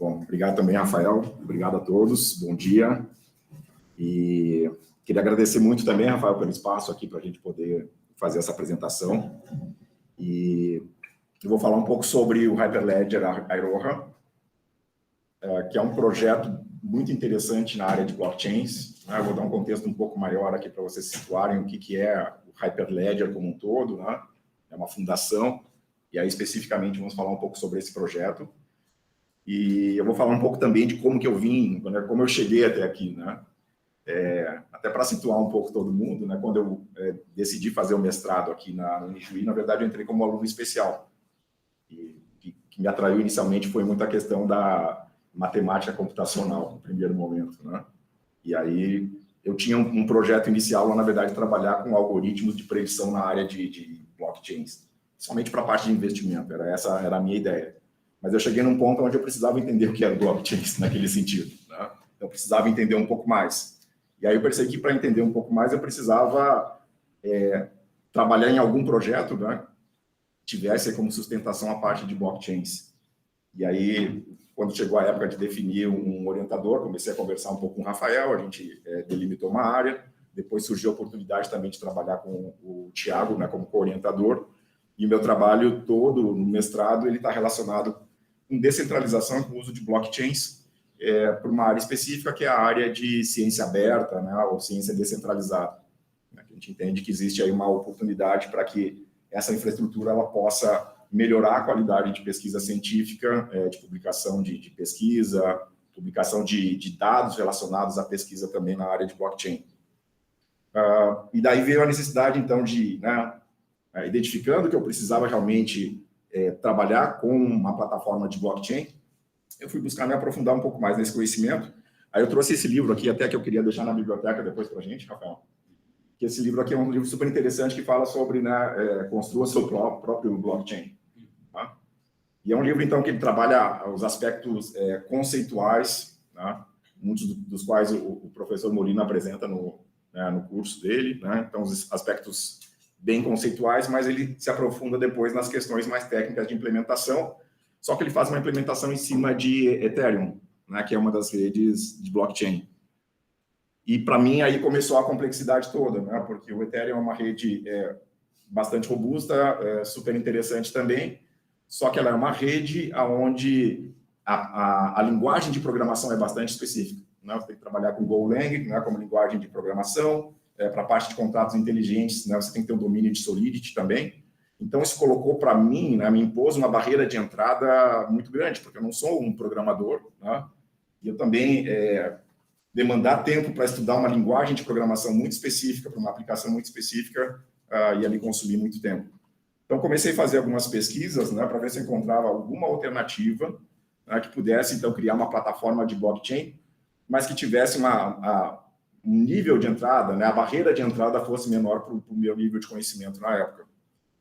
Bom, obrigado também, Rafael. Obrigado a todos. Bom dia. E queria agradecer muito também, Rafael, pelo espaço aqui para a gente poder fazer essa apresentação. E eu vou falar um pouco sobre o Hyperledger Iroha, que é um projeto muito interessante na área de blockchains. Eu vou dar um contexto um pouco maior aqui para vocês situarem o que é o Hyperledger como um todo, né? É uma fundação, e aí especificamente vamos falar um pouco sobre esse projeto. E eu vou falar um pouco também de como que eu vim, como eu cheguei até aqui, né? Até para situar um pouco todo mundo, né? Quando eu decidi fazer o mestrado aqui na Unijuí, na verdade eu entrei como aluno especial. E que me atraiu inicialmente foi muito a questão da matemática computacional, no primeiro momento, né? E aí eu tinha um projeto inicial lá, na verdade, trabalhar com algoritmos de predição na área de blockchains, somente para a parte de investimento, essa era a minha ideia. Mas eu cheguei num ponto onde eu precisava entender o que era blockchains naquele sentido, né? Eu precisava entender um pouco mais. E aí eu percebi que para entender um pouco mais eu precisava trabalhar em algum projeto, né, que tivesse como sustentação a parte de blockchains. E aí, quando chegou a época de definir um orientador, comecei a conversar um pouco com o Rafael, a gente delimitou uma área, depois surgiu a oportunidade também de trabalhar com o Thiago, né, como co-orientador, e o meu trabalho todo no mestrado ele está relacionado com descentralização e com o uso de blockchains para uma área específica, que é a área de ciência aberta, né, ou ciência descentralizada. A gente entende que existe aí uma oportunidade para que essa infraestrutura ela possa melhorar a qualidade de pesquisa científica, de publicação de pesquisa, publicação de dados relacionados à pesquisa também na área de blockchain. E daí veio a necessidade, então, de, né, identificando que eu precisava realmente trabalhar com uma plataforma de blockchain, eu fui buscar me aprofundar um pouco mais nesse conhecimento. Aí eu trouxe esse livro aqui, até que eu queria deixar na biblioteca depois para a gente, Rafael. Que esse livro aqui é um livro super interessante que fala sobre, né, construa seu próprio blockchain. Tá? E é um livro, então, que ele trabalha os aspectos conceituais, né, muitos dos quais o professor Molina apresenta no curso dele, né? Então, os aspectos bem conceituais, mas ele se aprofunda depois nas questões mais técnicas de implementação, só que ele faz uma implementação em cima de Ethereum, né, que é uma das redes de blockchain. E, para mim, aí começou a complexidade toda, né, porque o Ethereum é uma rede bastante robusta, super interessante também, só que ela é uma rede onde a linguagem de programação é bastante específica. Né? Você tem que trabalhar com Golang, né, como linguagem de programação, para a parte de contratos inteligentes, né, você tem que ter um domínio de Solidity também. Então, isso colocou para mim, né, me impôs uma barreira de entrada muito grande, porque eu não sou um programador, né, e eu também demandar tempo para estudar uma linguagem de programação muito específica, para uma aplicação muito específica, ia me consumir muito tempo. Então, comecei a fazer algumas pesquisas, né, para ver se eu encontrava alguma alternativa, né, que pudesse, então, criar uma plataforma de blockchain, mas que tivesse um nível de entrada, né, a barreira de entrada fosse menor para o meu nível de conhecimento na época.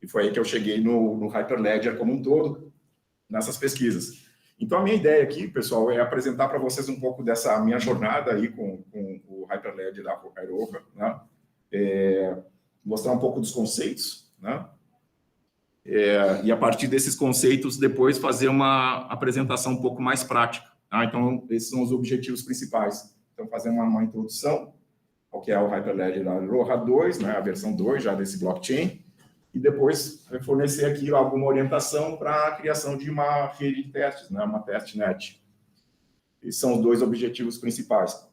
E foi aí que eu cheguei no Hyperledger como um todo, nessas pesquisas. Então, a minha ideia aqui, pessoal, é apresentar para vocês um pouco dessa minha jornada aí com o Hyperledger da Iroha, né? Mostrar um pouco dos conceitos, né? E a partir desses conceitos, depois fazer uma apresentação um pouco mais prática. Tá? Então, esses são os objetivos principais. Então, fazer uma introdução ao que é o Hyperledger da Iroha 2, né? A versão 2 já desse blockchain, e depois fornecer aqui alguma orientação para a criação de uma rede de testes, né? Uma testnet. Esses são os dois objetivos principais.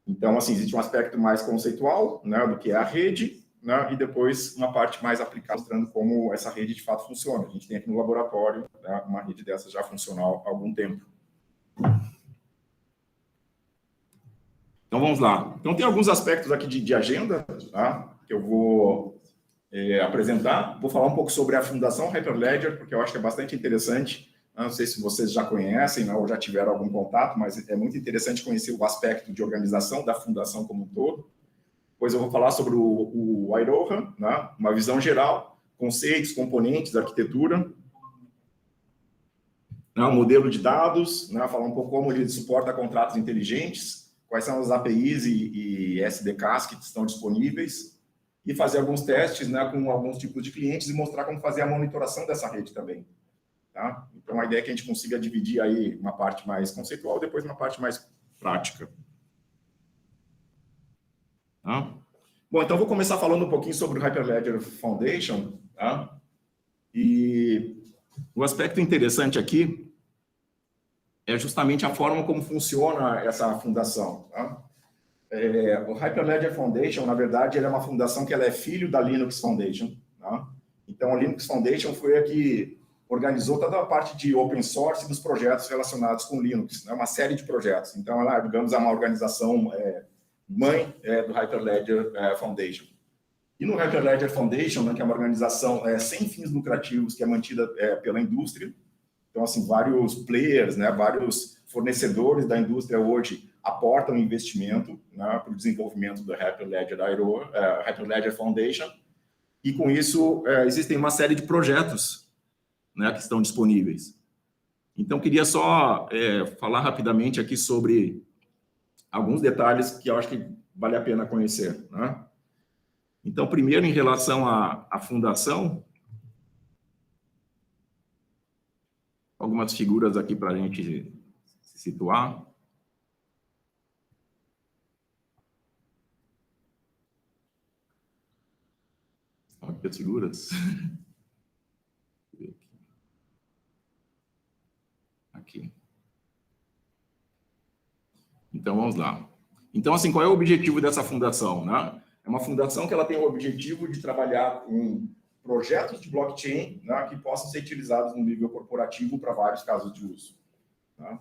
Então, assim, existe um aspecto mais conceitual, né, do que é a rede, né, e depois uma parte mais aplicada, mostrando como essa rede de fato funciona. A gente tem aqui no laboratório, né, uma rede dessa já funcional há algum tempo. Então, vamos lá. Então, tem alguns aspectos aqui de agenda, tá, que eu vou apresentar. Vou falar um pouco sobre a Fundação Hyperledger, porque eu acho que é bastante interessante. Não sei se vocês já conhecem, né, ou já tiveram algum contato, mas é muito interessante conhecer o aspecto de organização da fundação como um todo. Depois eu vou falar sobre o Iroha, né, uma visão geral, conceitos, componentes, arquitetura, né, um modelo de dados, né, falar um pouco como ele suporta contratos inteligentes, quais são as APIs e SDKs que estão disponíveis, e fazer alguns testes, né, com alguns tipos de clientes e mostrar como fazer a monitoração dessa rede também. tá? Então, a ideia é que a gente consiga dividir aí uma parte mais conceitual, depois uma parte mais prática. Tá? Bom, então vou começar falando um pouquinho sobre o Hyperledger Foundation, tá? E o aspecto interessante aqui é justamente a forma como funciona essa fundação, tá? O Hyperledger Foundation, na verdade, ele é uma fundação que ela é filho da Linux Foundation, tá? Então, a Linux Foundation foi a que organizou toda a parte de open source dos projetos relacionados com Linux, né? Uma série de projetos. Então, ela, digamos, é uma organização mãe do Hyperledger Foundation. E no Hyperledger Foundation, né, que é uma organização sem fins lucrativos, que é mantida pela indústria, então, assim, vários players, né, vários fornecedores da indústria hoje aportam investimento, né, para o desenvolvimento do Hyperledger Foundation, e com isso existem uma série de projetos, né, que estão disponíveis. Então, queria só falar rapidamente aqui sobre alguns detalhes que eu acho que vale a pena conhecer, né? Então, primeiro, em relação à fundação, algumas figuras aqui para a gente se situar. Aqui as figuras. Aqui. Então, vamos lá. Então, assim, qual é o objetivo dessa fundação, né? É uma fundação que ela tem o objetivo de trabalhar com projetos de blockchain, né, que possam ser utilizados no nível corporativo para vários casos de uso. Tá?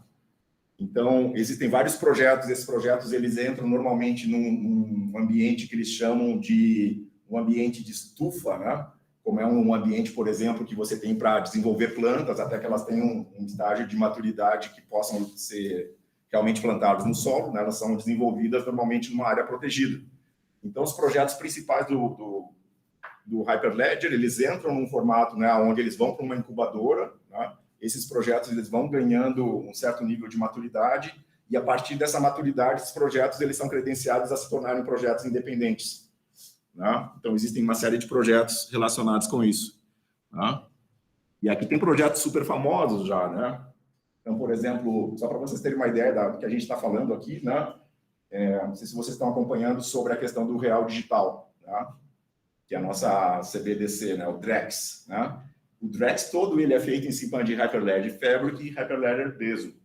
Então, existem vários projetos, esses projetos eles entram normalmente num ambiente que eles chamam de um ambiente de estufa, né? Como é um ambiente, por exemplo, que você tem para desenvolver plantas até que elas tenham um estágio de maturidade que possam ser realmente plantadas no solo, né? Elas são desenvolvidas normalmente numa área protegida. Então, os projetos principais do Hyperledger, eles entram num formato, né, onde eles vão para uma incubadora, né? Esses projetos eles vão ganhando um certo nível de maturidade e, a partir dessa maturidade, esses projetos eles são credenciados a se tornarem projetos independentes. Né? Então, existem uma série de projetos relacionados com isso. Né? E aqui tem projetos super famosos já, né? Então, por exemplo, só para vocês terem uma ideia do que a gente está falando aqui, né? Não sei se vocês estão acompanhando sobre a questão do real digital, tá? Que é a nossa CBDC, né? O DREX, né? O DREX todo ele é feito em cima de Hyperledger Fabric e Hyperledger Bezo.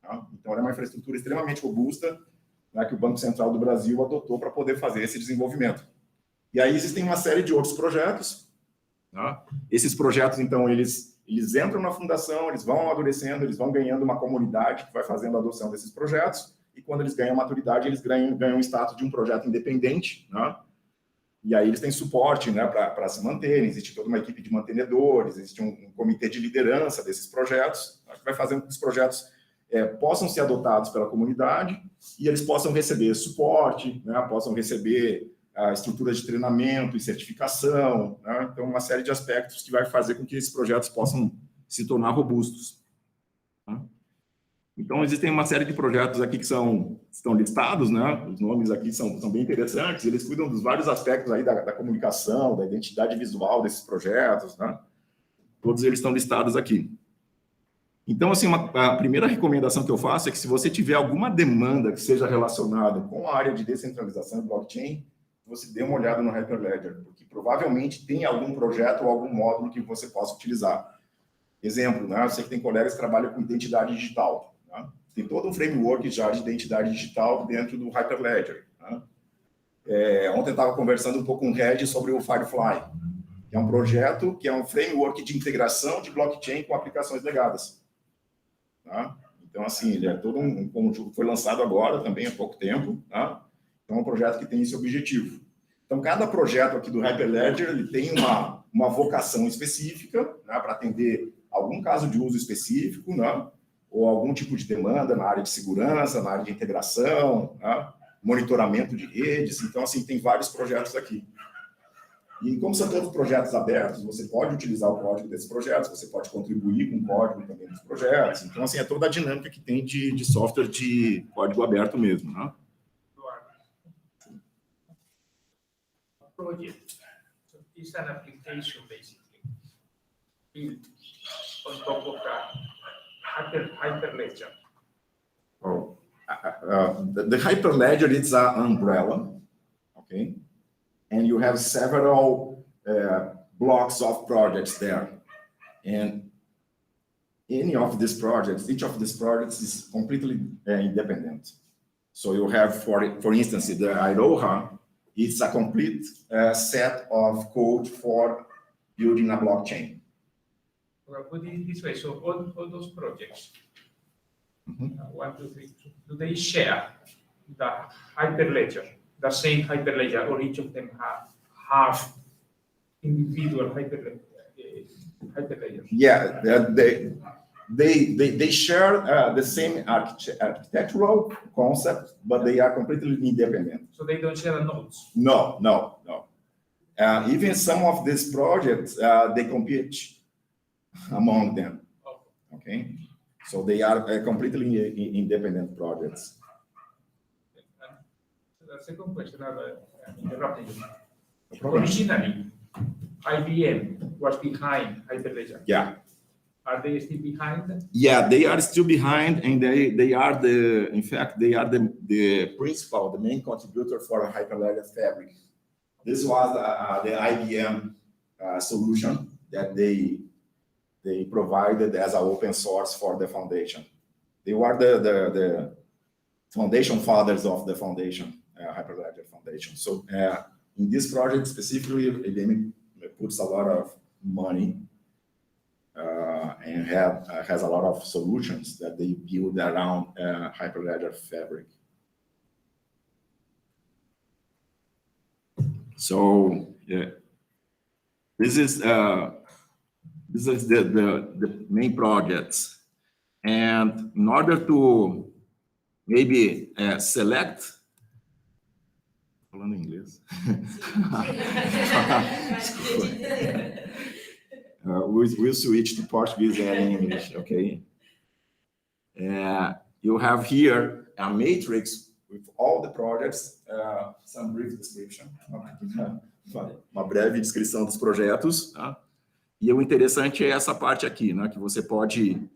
Tá? Então, é uma infraestrutura extremamente robusta, né, que o Banco Central do Brasil adotou para poder fazer esse desenvolvimento. E aí existem uma série de outros projetos. Tá? Esses projetos, então, eles entram na fundação, eles vão amadurecendo, eles vão ganhando uma comunidade que vai fazendo a adoção desses projetos, e quando eles ganham maturidade, eles ganham o status de um projeto independente, né? E aí eles têm suporte, né, para se manterem, existe toda uma equipe de mantenedores, existe um comitê de liderança desses projetos, que vai fazendo com que os projetos possam ser adotados pela comunidade e eles possam receber suporte, né, possam receber estruturas de treinamento e certificação, né? Então, uma série de aspectos que vai fazer com que esses projetos possam se tornar robustos. Tá? Então, existem uma série de projetos aqui que estão listados, né? Os nomes aqui são bem interessantes, eles cuidam dos vários aspectos aí da comunicação, da identidade visual desses projetos, né? Todos eles estão listados aqui. Então, assim, a primeira recomendação que eu faço é que se você tiver alguma demanda que seja relacionada com a área de descentralização e blockchain, você dê uma olhada no Hyperledger, porque provavelmente tem algum projeto ou algum módulo que você possa utilizar. Exemplo, né? Eu sei que tem colegas que trabalham com identidade digital. Né? Tem todo um framework já de identidade digital dentro do Hyperledger. Né? Ontem eu estava conversando um pouco com o Red sobre o Firefly, que é um projeto que é um framework de integração de blockchain com aplicações legadas. Tá? Então, assim, ele é todo um conjunto que foi lançado agora, também há pouco tempo. Tá? Então, é um projeto que tem esse objetivo. Então, cada projeto aqui do Hyperledger, ele tem uma vocação específica, né, para atender algum caso de uso específico, né, ou algum tipo de demanda na área de segurança, na área de integração, né, monitoramento de redes. Então, assim, tem vários projetos aqui. E como são todos projetos abertos, você pode utilizar o código desses projetos, você pode contribuir com o código também dos projetos. Então, assim, é toda a dinâmica que tem de software de código aberto mesmo, né? Project. So it's an application basically built on top of the Hyperledger? Oh, the Hyperledger is an umbrella, okay? And you have several blocks of projects there. And any of these projects, each of these projects is completely independent. So you have, for instance, the Iroha, it's a complete set of code for building a blockchain. Well, put it this way, so all those projects, 1, 2, 3, do they share the Hyperledger, the same Hyperledger, or each of them have individual Hyperledgers? Yeah, they share the same architectural concept, but they are completely independent. So they don't share nodes? No. Even some of these projects, they compete among them. Okay, so they are completely independent projects. The second question, I'm interrupting you. Originally, IBM was behind Hyperledger. Yeah. Are they still behind? Yeah, they are still behind, and they are the principal, the main contributor for a Hyperledger Fabric. This was the IBM solution that they provided as an open source for the foundation. They were the foundation fathers of the foundation, Hyperledger Foundation. So in this project specifically, IBM puts a lot of money and has a lot of solutions that they build around Hyperledger Fabric. So this is the main projects, and in order to maybe select. Falando em inglês. We'll switch to Portuguese and English, okay? You have here a matrix with all the projects, some brief description, uma breve descrição dos projetos, tá? E o interessante é essa parte aqui, né, que você pode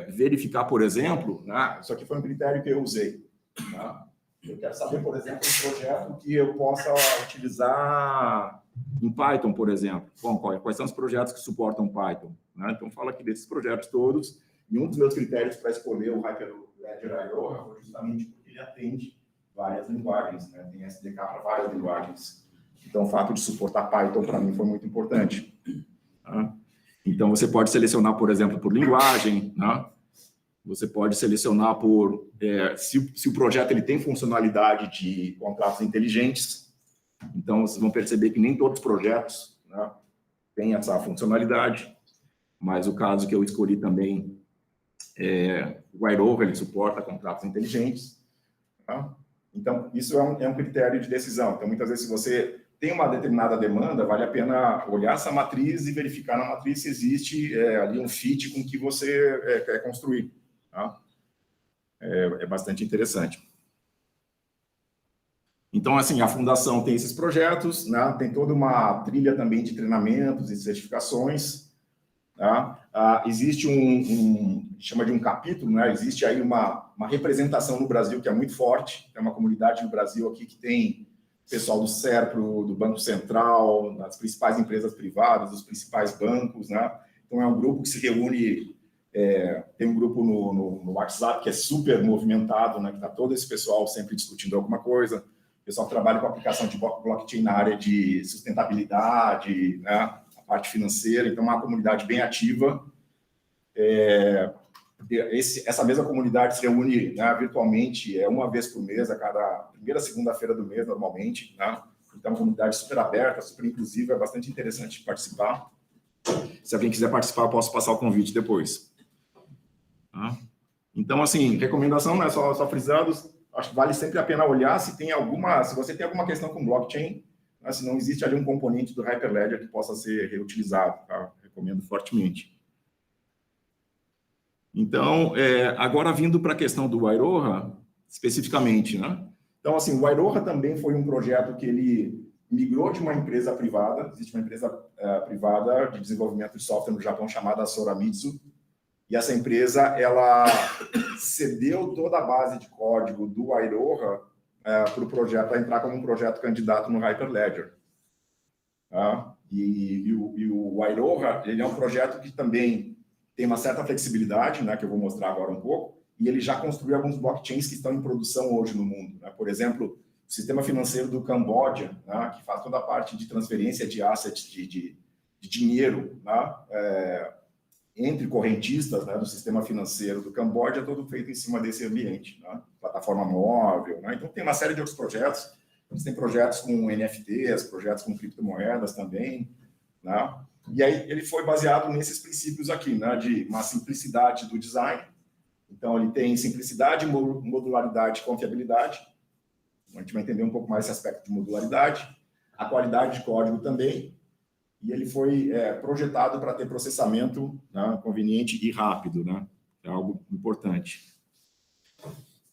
verificar, por exemplo, né, isso aqui foi um critério que eu usei, tá? Eu quero saber, por exemplo, um projeto que eu possa utilizar em Python, por exemplo. Bom, quais são os projetos que suportam Python? Né? Então, fala aqui desses projetos todos. E um dos meus critérios para escolher o Hyperledger Iroha foi justamente porque ele atende várias linguagens, né? Tem SDK para várias linguagens. Então, o fato de suportar Python, para mim, foi muito importante. Tá? Então, você pode selecionar, por exemplo, por linguagem, né? Você pode selecionar por se o projeto ele tem funcionalidade de contratos inteligentes. Então, vocês vão perceber que nem todos os projetos, né, têm essa funcionalidade, mas o caso que eu escolhi também, o Iroha, ele suporta contratos inteligentes. Tá? Então, isso é um critério de decisão. Então, muitas vezes, se você tem uma determinada demanda, vale a pena olhar essa matriz e verificar na matriz se existe ali um fit com o que você quer construir. Tá? É bastante interessante. Então, assim, a fundação tem esses projetos, né? Tem toda uma trilha também de treinamentos e certificações. Tá? Existe chama de um capítulo, né? Existe aí uma representação no Brasil que é muito forte. Tem uma comunidade no Brasil aqui que tem pessoal do SERPRO, do Banco Central, das principais empresas privadas, dos principais bancos, né? Então, é um grupo que se reúne. Tem um grupo no WhatsApp que é super movimentado, né? Que está todo esse pessoal sempre discutindo alguma coisa. O pessoal que trabalha com aplicação de blockchain na área de sustentabilidade, né? A parte financeira. Então, é uma comunidade bem ativa. Essa mesma comunidade se reúne, né, virtualmente uma vez por mês, a cada primeira segunda-feira do mês, normalmente. Né? Então, é uma comunidade super aberta, super inclusiva, é bastante interessante participar. Se alguém quiser participar, eu posso passar o convite depois. Tá? Então, assim, recomendação, né, só frisados, acho que vale sempre a pena olhar se você tem alguma questão com blockchain, né, se não existe ali um componente do Hyperledger que possa ser reutilizado, tá? Recomendo fortemente. Então, agora vindo para a questão do Iroha, especificamente, né? Então, assim, o Iroha também foi um projeto que ele migrou de uma empresa privada, existe uma empresa privada de desenvolvimento de software no Japão chamada Soramitsu, e essa empresa, ela cedeu toda a base de código do Iroha para o projeto, para entrar como um projeto candidato no Hyperledger. E o Iroha, ele é um projeto que também tem uma certa flexibilidade, né, que eu vou mostrar agora um pouco, e ele já construiu alguns blockchains que estão em produção hoje no mundo. Né? Por exemplo, o sistema financeiro do Camboja, né, que faz toda a parte de transferência de assets, de dinheiro, né, entre correntistas, né, do sistema financeiro do Camboja, é todo feito em cima desse ambiente, né? Plataforma móvel, né? Então tem uma série de outros projetos. Eles têm projetos com NFTs, projetos com criptomoedas também, né? E aí ele foi baseado nesses princípios aqui, né, de uma simplicidade do design. Então ele tem simplicidade, modularidade e confiabilidade. A gente vai entender um pouco mais esse aspecto de modularidade. A qualidade de código também. E ele foi projetado para ter processamento, né, conveniente e rápido, né? É algo importante.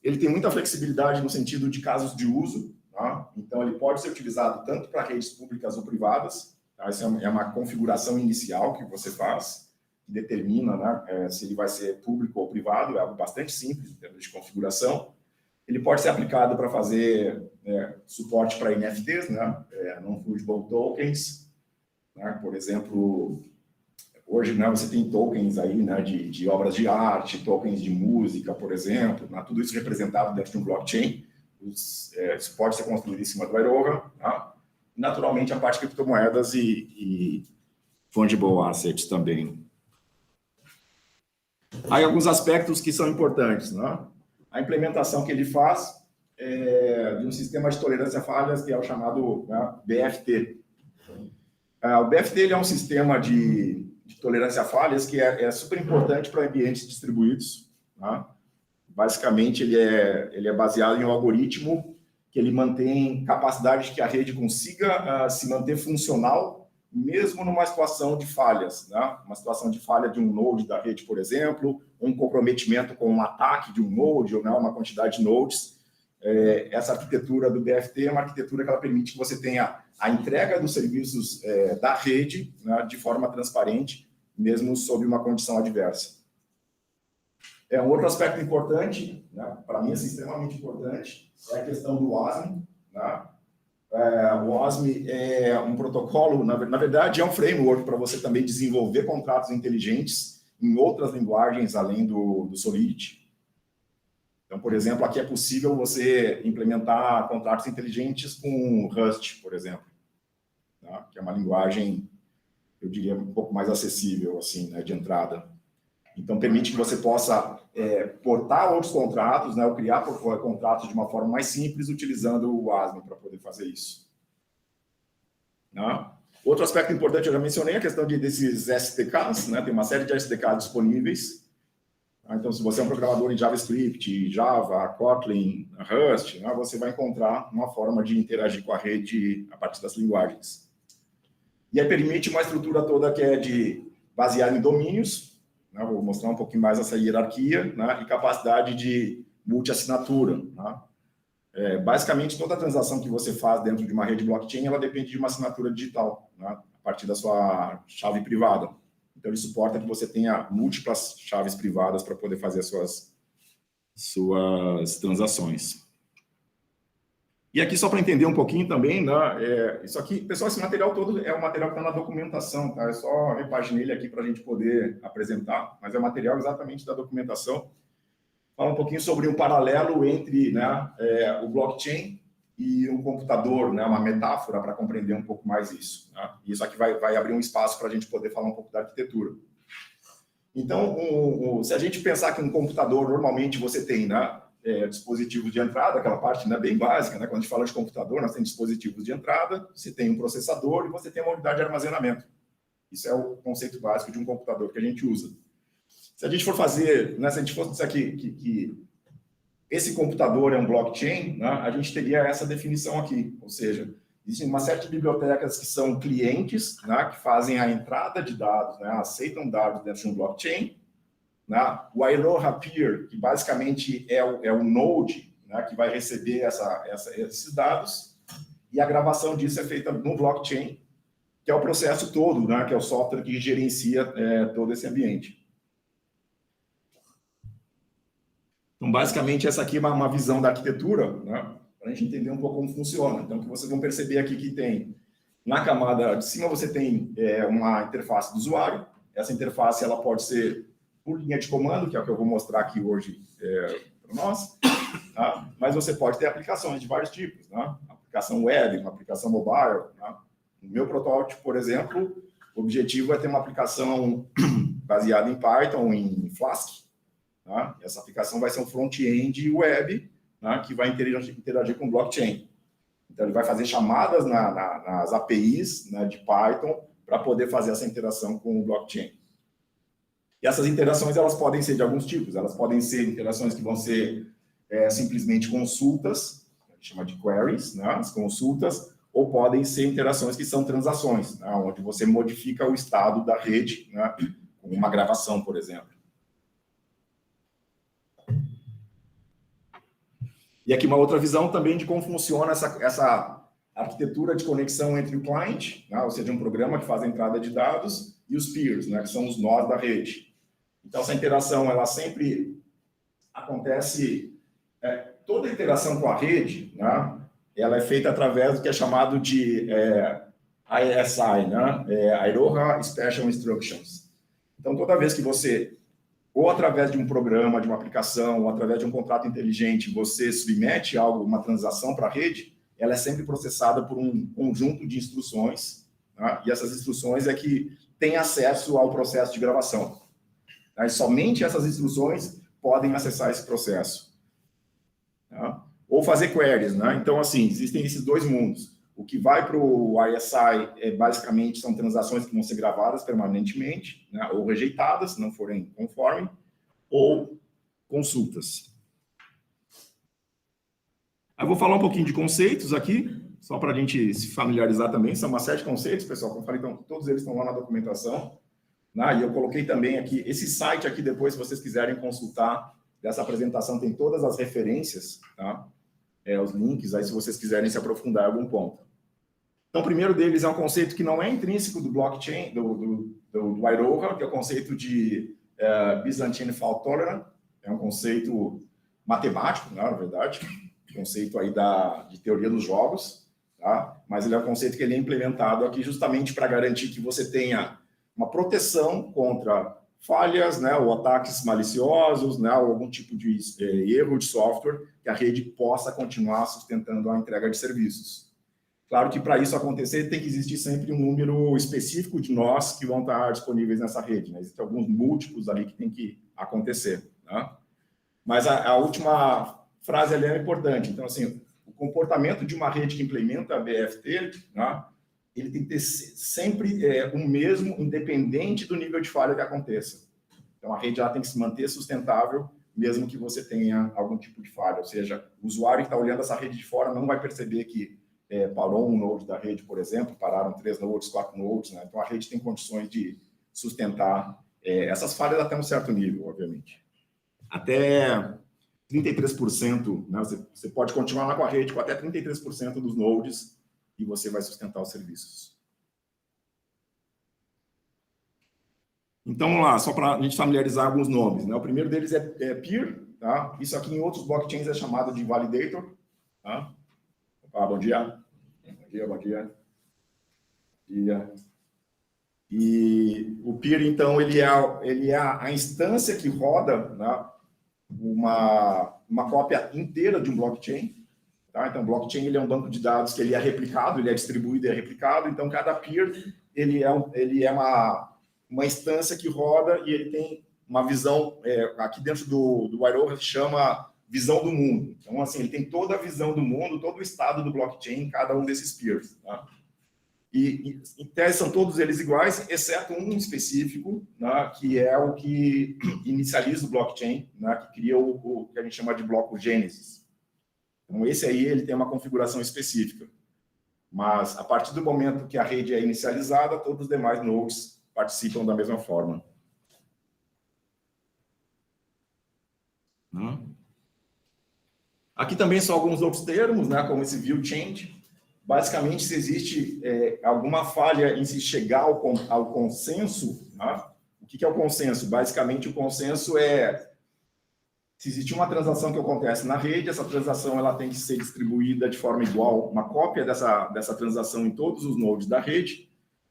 Ele tem muita flexibilidade no sentido de casos de uso, tá? Então ele pode ser utilizado tanto para redes públicas ou privadas, tá? Essa é uma configuração inicial que você faz, que determina, né, se ele vai ser público ou privado, é algo bastante simples em termos de configuração. Ele pode ser aplicado para fazer suporte para NFTs, né, Non-Fungible Tokens, né? Por exemplo, hoje, né, você tem tokens aí, né, de obras de arte, tokens de música, por exemplo, né, tudo isso representado dentro de um blockchain. Isso pode ser construído em cima do Iroha, né? Naturalmente, a parte de criptomoedas e fungible assets também. Aí alguns aspectos que são importantes, né? A implementação que ele faz de um sistema de tolerância a falhas, que é o chamado, né, BFT. O BFT ele é um sistema de tolerância a falhas que é super importante para ambientes distribuídos. Né? Basicamente, ele é baseado em um algoritmo que ele mantém capacidade de que a rede consiga se manter funcional, mesmo numa situação de falhas. Né? Uma situação de falha de um node da rede, por exemplo, um comprometimento com um ataque de um node, ou, né, uma quantidade de nodes. Essa arquitetura do BFT é uma arquitetura que ela permite que você tenha a entrega dos serviços da rede, né, de forma transparente, mesmo sob uma condição adversa. Um outro aspecto importante, né, para mim é extremamente importante, é a questão do WASM. Né? O WASM é um protocolo, na verdade é um framework para você também desenvolver contratos inteligentes em outras linguagens além do Solidity. Então, por exemplo, aqui é possível você implementar contratos inteligentes com Rust, por exemplo, tá? Que é uma linguagem, eu diria, um pouco mais acessível, assim, né, de entrada. Então, permite que você possa portar outros contratos, né, ou criar contratos de uma forma mais simples, utilizando o WASM para poder fazer isso. Né? Outro aspecto importante, eu já mencionei, a questão desses SDKs, né, tem uma série de SDKs disponíveis. Então, se você é um programador em JavaScript, Java, Kotlin, Rust, né, você vai encontrar uma forma de interagir com a rede a partir das linguagens. E aí permite uma estrutura toda que é baseada em domínios, né, vou mostrar um pouquinho mais essa hierarquia, né, e capacidade de multi-assinatura. Né. Basicamente, toda transação que você faz dentro de uma rede blockchain, ela depende de uma assinatura digital, né, a partir da sua chave privada. Então, ele suporta que você tenha múltiplas chaves privadas para poder fazer as suas transações. E aqui, só para entender um pouquinho também, né, isso aqui, pessoal, esse material todo é um material que está na documentação, tá? É só repaginei ele aqui para a gente poder apresentar, mas é o material exatamente da documentação. Fala um pouquinho sobre um paralelo entre, né, o blockchain e um computador, né, uma metáfora para compreender um pouco mais isso. Né? E isso aqui vai abrir um espaço para a gente poder falar um pouco da arquitetura. Então, se a gente pensar que um computador, normalmente você tem, né, dispositivos de entrada, aquela parte, né, bem básica, né, quando a gente fala de computador, nós temos dispositivos de entrada, você tem um processador e você tem uma unidade de armazenamento. Isso é o conceito básico de um computador que a gente usa. Se a gente for fazer, né, se a gente fosse dizer aqui que esse computador é um blockchain, né, a gente teria essa definição aqui, ou seja, existem uma série de bibliotecas que são clientes, né, que fazem a entrada de dados, né, aceitam dados dentro de um blockchain, né, o Iroha Peer, que basicamente é o node, né, que vai receber esses dados, e a gravação disso é feita no blockchain, que é o processo todo, né, que é o software que gerencia todo esse ambiente. Então, basicamente, essa aqui é uma visão da arquitetura, né, para a gente entender um pouco como funciona. Então, o que vocês vão perceber aqui que tem, na camada de cima, você tem uma interface do usuário. Essa interface ela pode ser por linha de comando, que é o que eu vou mostrar aqui hoje para nós, tá? Mas você pode ter aplicações de vários tipos, né? Aplicação web, uma aplicação mobile. Né? No meu protótipo, por exemplo, o objetivo é ter uma aplicação baseada em Python, em Flask. Tá? Essa aplicação vai ser um front-end web, né, que vai interagir com o blockchain. Então, ele vai fazer chamadas nas APIs, né, de Python para poder fazer essa interação com o blockchain. E essas interações elas podem ser de alguns tipos. Elas podem ser interações que vão ser simplesmente consultas, a gente chama de queries, né, as consultas, ou podem ser interações que são transações, né, onde você modifica o estado da rede, né, com uma gravação, por exemplo. E aqui uma outra visão também de como funciona essa arquitetura de conexão entre o client, né, ou seja, um programa que faz a entrada de dados, e os peers, né, que são os nós da rede. Então, essa interação, ela sempre acontece, toda a interação com a rede, né, ela é feita através do que é chamado de ISI, né, Iroha Special Instructions. Então, toda vez que você, ou através de um programa, de uma aplicação, ou através de um contrato inteligente, você submete algo, uma transação para a rede, ela é sempre processada por um conjunto de instruções, né? E essas instruções é que têm acesso ao processo de gravação. Tá? E somente essas instruções podem acessar esse processo. Tá? Ou fazer queries, né? Então, assim, existem esses dois mundos. O que vai para o ISI, basicamente, são transações que vão ser gravadas permanentemente, né, ou rejeitadas, se não forem conforme, ou consultas. Eu vou falar um pouquinho de conceitos aqui, só para a gente se familiarizar também. São uma série de conceitos, pessoal, como eu falei, então, todos eles estão lá na documentação. Né, e eu coloquei também aqui, esse site aqui, depois, se vocês quiserem consultar, dessa apresentação tem todas as referências, tá? Os links, aí se vocês quiserem se aprofundar em algum ponto. Então, o primeiro deles é um conceito que não é intrínseco do blockchain, do Iroha, que é o conceito de Byzantine Fault Tolerance. É um conceito matemático, né, na verdade, conceito aí de teoria dos jogos, tá? Mas ele é um conceito que ele é implementado aqui justamente para garantir que você tenha uma proteção contra falhas, né, ou ataques maliciosos, né, ou algum tipo de erro de software, que a rede possa continuar sustentando a entrega de serviços. Claro que para isso acontecer tem que existir sempre um número específico de nós que vão estar disponíveis nessa rede. Né? Existem alguns múltiplos ali que tem que acontecer. Né? Mas a última frase ali é importante. Então, assim, o comportamento de uma rede que implementa a BFT, né, ele tem que ter sempre o mesmo, independente do nível de falha que aconteça. Então, a rede ela tem que se manter sustentável, mesmo que você tenha algum tipo de falha. Ou seja, o usuário que está olhando essa rede de fora não vai perceber que parou um node da rede, por exemplo, pararam 3 nodes, 4 nodes, né? Então a rede tem condições de sustentar essas falhas até um certo nível, obviamente. Até 33%, né? Você pode continuar lá com a rede com até 33% dos nodes e você vai sustentar os serviços. Então, vamos lá, só para a gente familiarizar alguns nomes, né? O primeiro deles é peer, tá? Isso aqui em outros blockchains é chamado de validator, tá? Bom dia. Bom dia. E o peer, então, ele é a instância que roda, né, uma cópia inteira de um blockchain. Tá? Então, o blockchain ele é um banco de dados que ele é replicado, ele é distribuído e é replicado. Então, cada peer ele é uma instância que roda e ele tem uma visão, aqui dentro do Iroha se chama visão do mundo. Então, assim, ele tem toda a visão do mundo, todo o estado do blockchain em cada um desses peers. Tá? E, em tese, são todos eles iguais, exceto um específico, né, que é o que inicializa o blockchain, né, que cria o que a gente chama de bloco Gênesis. Então, esse aí ele tem uma configuração específica. Mas, a partir do momento que a rede é inicializada, todos os demais nodes participam da mesma forma. Aqui também são alguns outros termos, né, como esse view change. basicamente, se existe alguma falha em se chegar ao consenso, né? O que é o consenso? Basicamente, o consenso se existe uma transação que acontece na rede, essa transação ela tem que ser distribuída de forma igual, uma cópia dessa transação em todos os nodes da rede,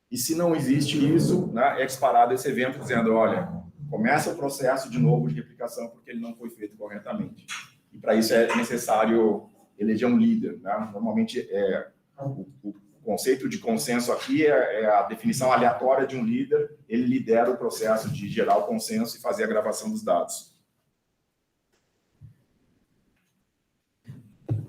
e se não existe isso, né, é disparado esse evento dizendo, olha, começa o processo de novo de replicação porque ele não foi feito corretamente. E para isso é necessário eleger um líder, né? Normalmente, o conceito de consenso aqui é a definição aleatória de um líder, ele lidera o processo de gerar o consenso e fazer a gravação dos dados.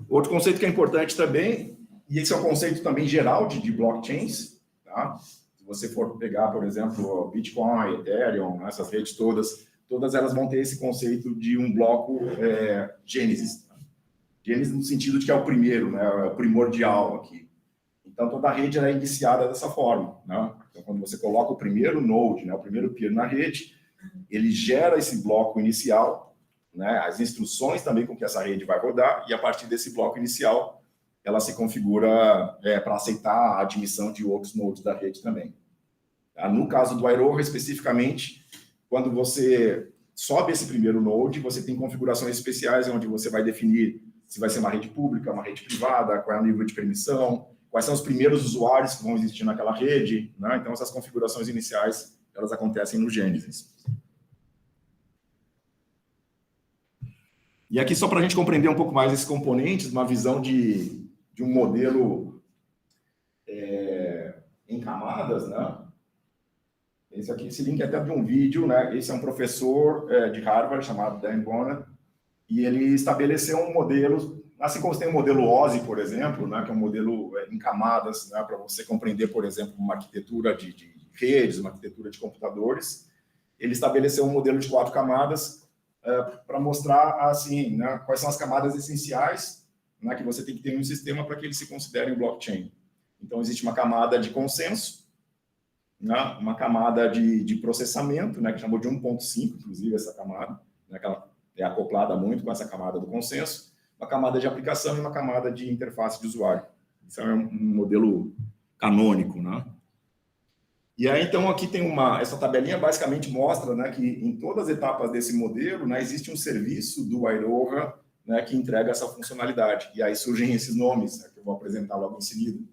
Outro conceito que é importante também, e esse é um conceito também geral de blockchains, tá? Se você for pegar, por exemplo, Bitcoin, Ethereum, essas redes todas elas vão ter esse conceito de um bloco Gênesis. Tá? Gênesis no sentido de que é o primeiro, né? É o primordial aqui. Então, toda a rede é iniciada dessa forma. Né? Então, quando você coloca o primeiro node, né, o primeiro peer na rede, ele gera esse bloco inicial, né, as instruções também com que essa rede vai rodar, e a partir desse bloco inicial, ela se configura para aceitar a admissão de outros nodes da rede também. Tá? No caso do Iroha, especificamente, quando você sobe esse primeiro node, você tem configurações especiais onde você vai definir se vai ser uma rede pública, uma rede privada, qual é o nível de permissão, quais são os primeiros usuários que vão existir naquela rede, né? Então, essas configurações iniciais, elas acontecem no Gênesis. E aqui, só para a gente compreender um pouco mais esses componentes, uma visão de um modelo em camadas, né? Esse link é até de um vídeo, né? Esse é um professor de Harvard, chamado Dan Bonner, e ele estabeleceu um modelo, assim como você tem o modelo OSI, por exemplo, né? Que é um modelo em camadas, né? Para você compreender, por exemplo, uma arquitetura de redes, uma arquitetura de computadores. Ele estabeleceu um modelo de 4 camadas, para mostrar assim, né, quais são as camadas essenciais, né, que você tem que ter em um sistema para que ele se considere um blockchain. Então, existe uma camada de consenso, né, uma camada de processamento, né, que chamou de 1.5, inclusive, essa camada, né, que ela é acoplada muito com essa camada do consenso, uma camada de aplicação e uma camada de interface de usuário. Isso é um modelo canônico, né? E aí, então, aqui tem essa tabelinha basicamente mostra, né, que em todas as etapas desse modelo, né, existe um serviço do Iroha, né, que entrega essa funcionalidade. E aí surgem esses nomes, né, que eu vou apresentar logo em seguida.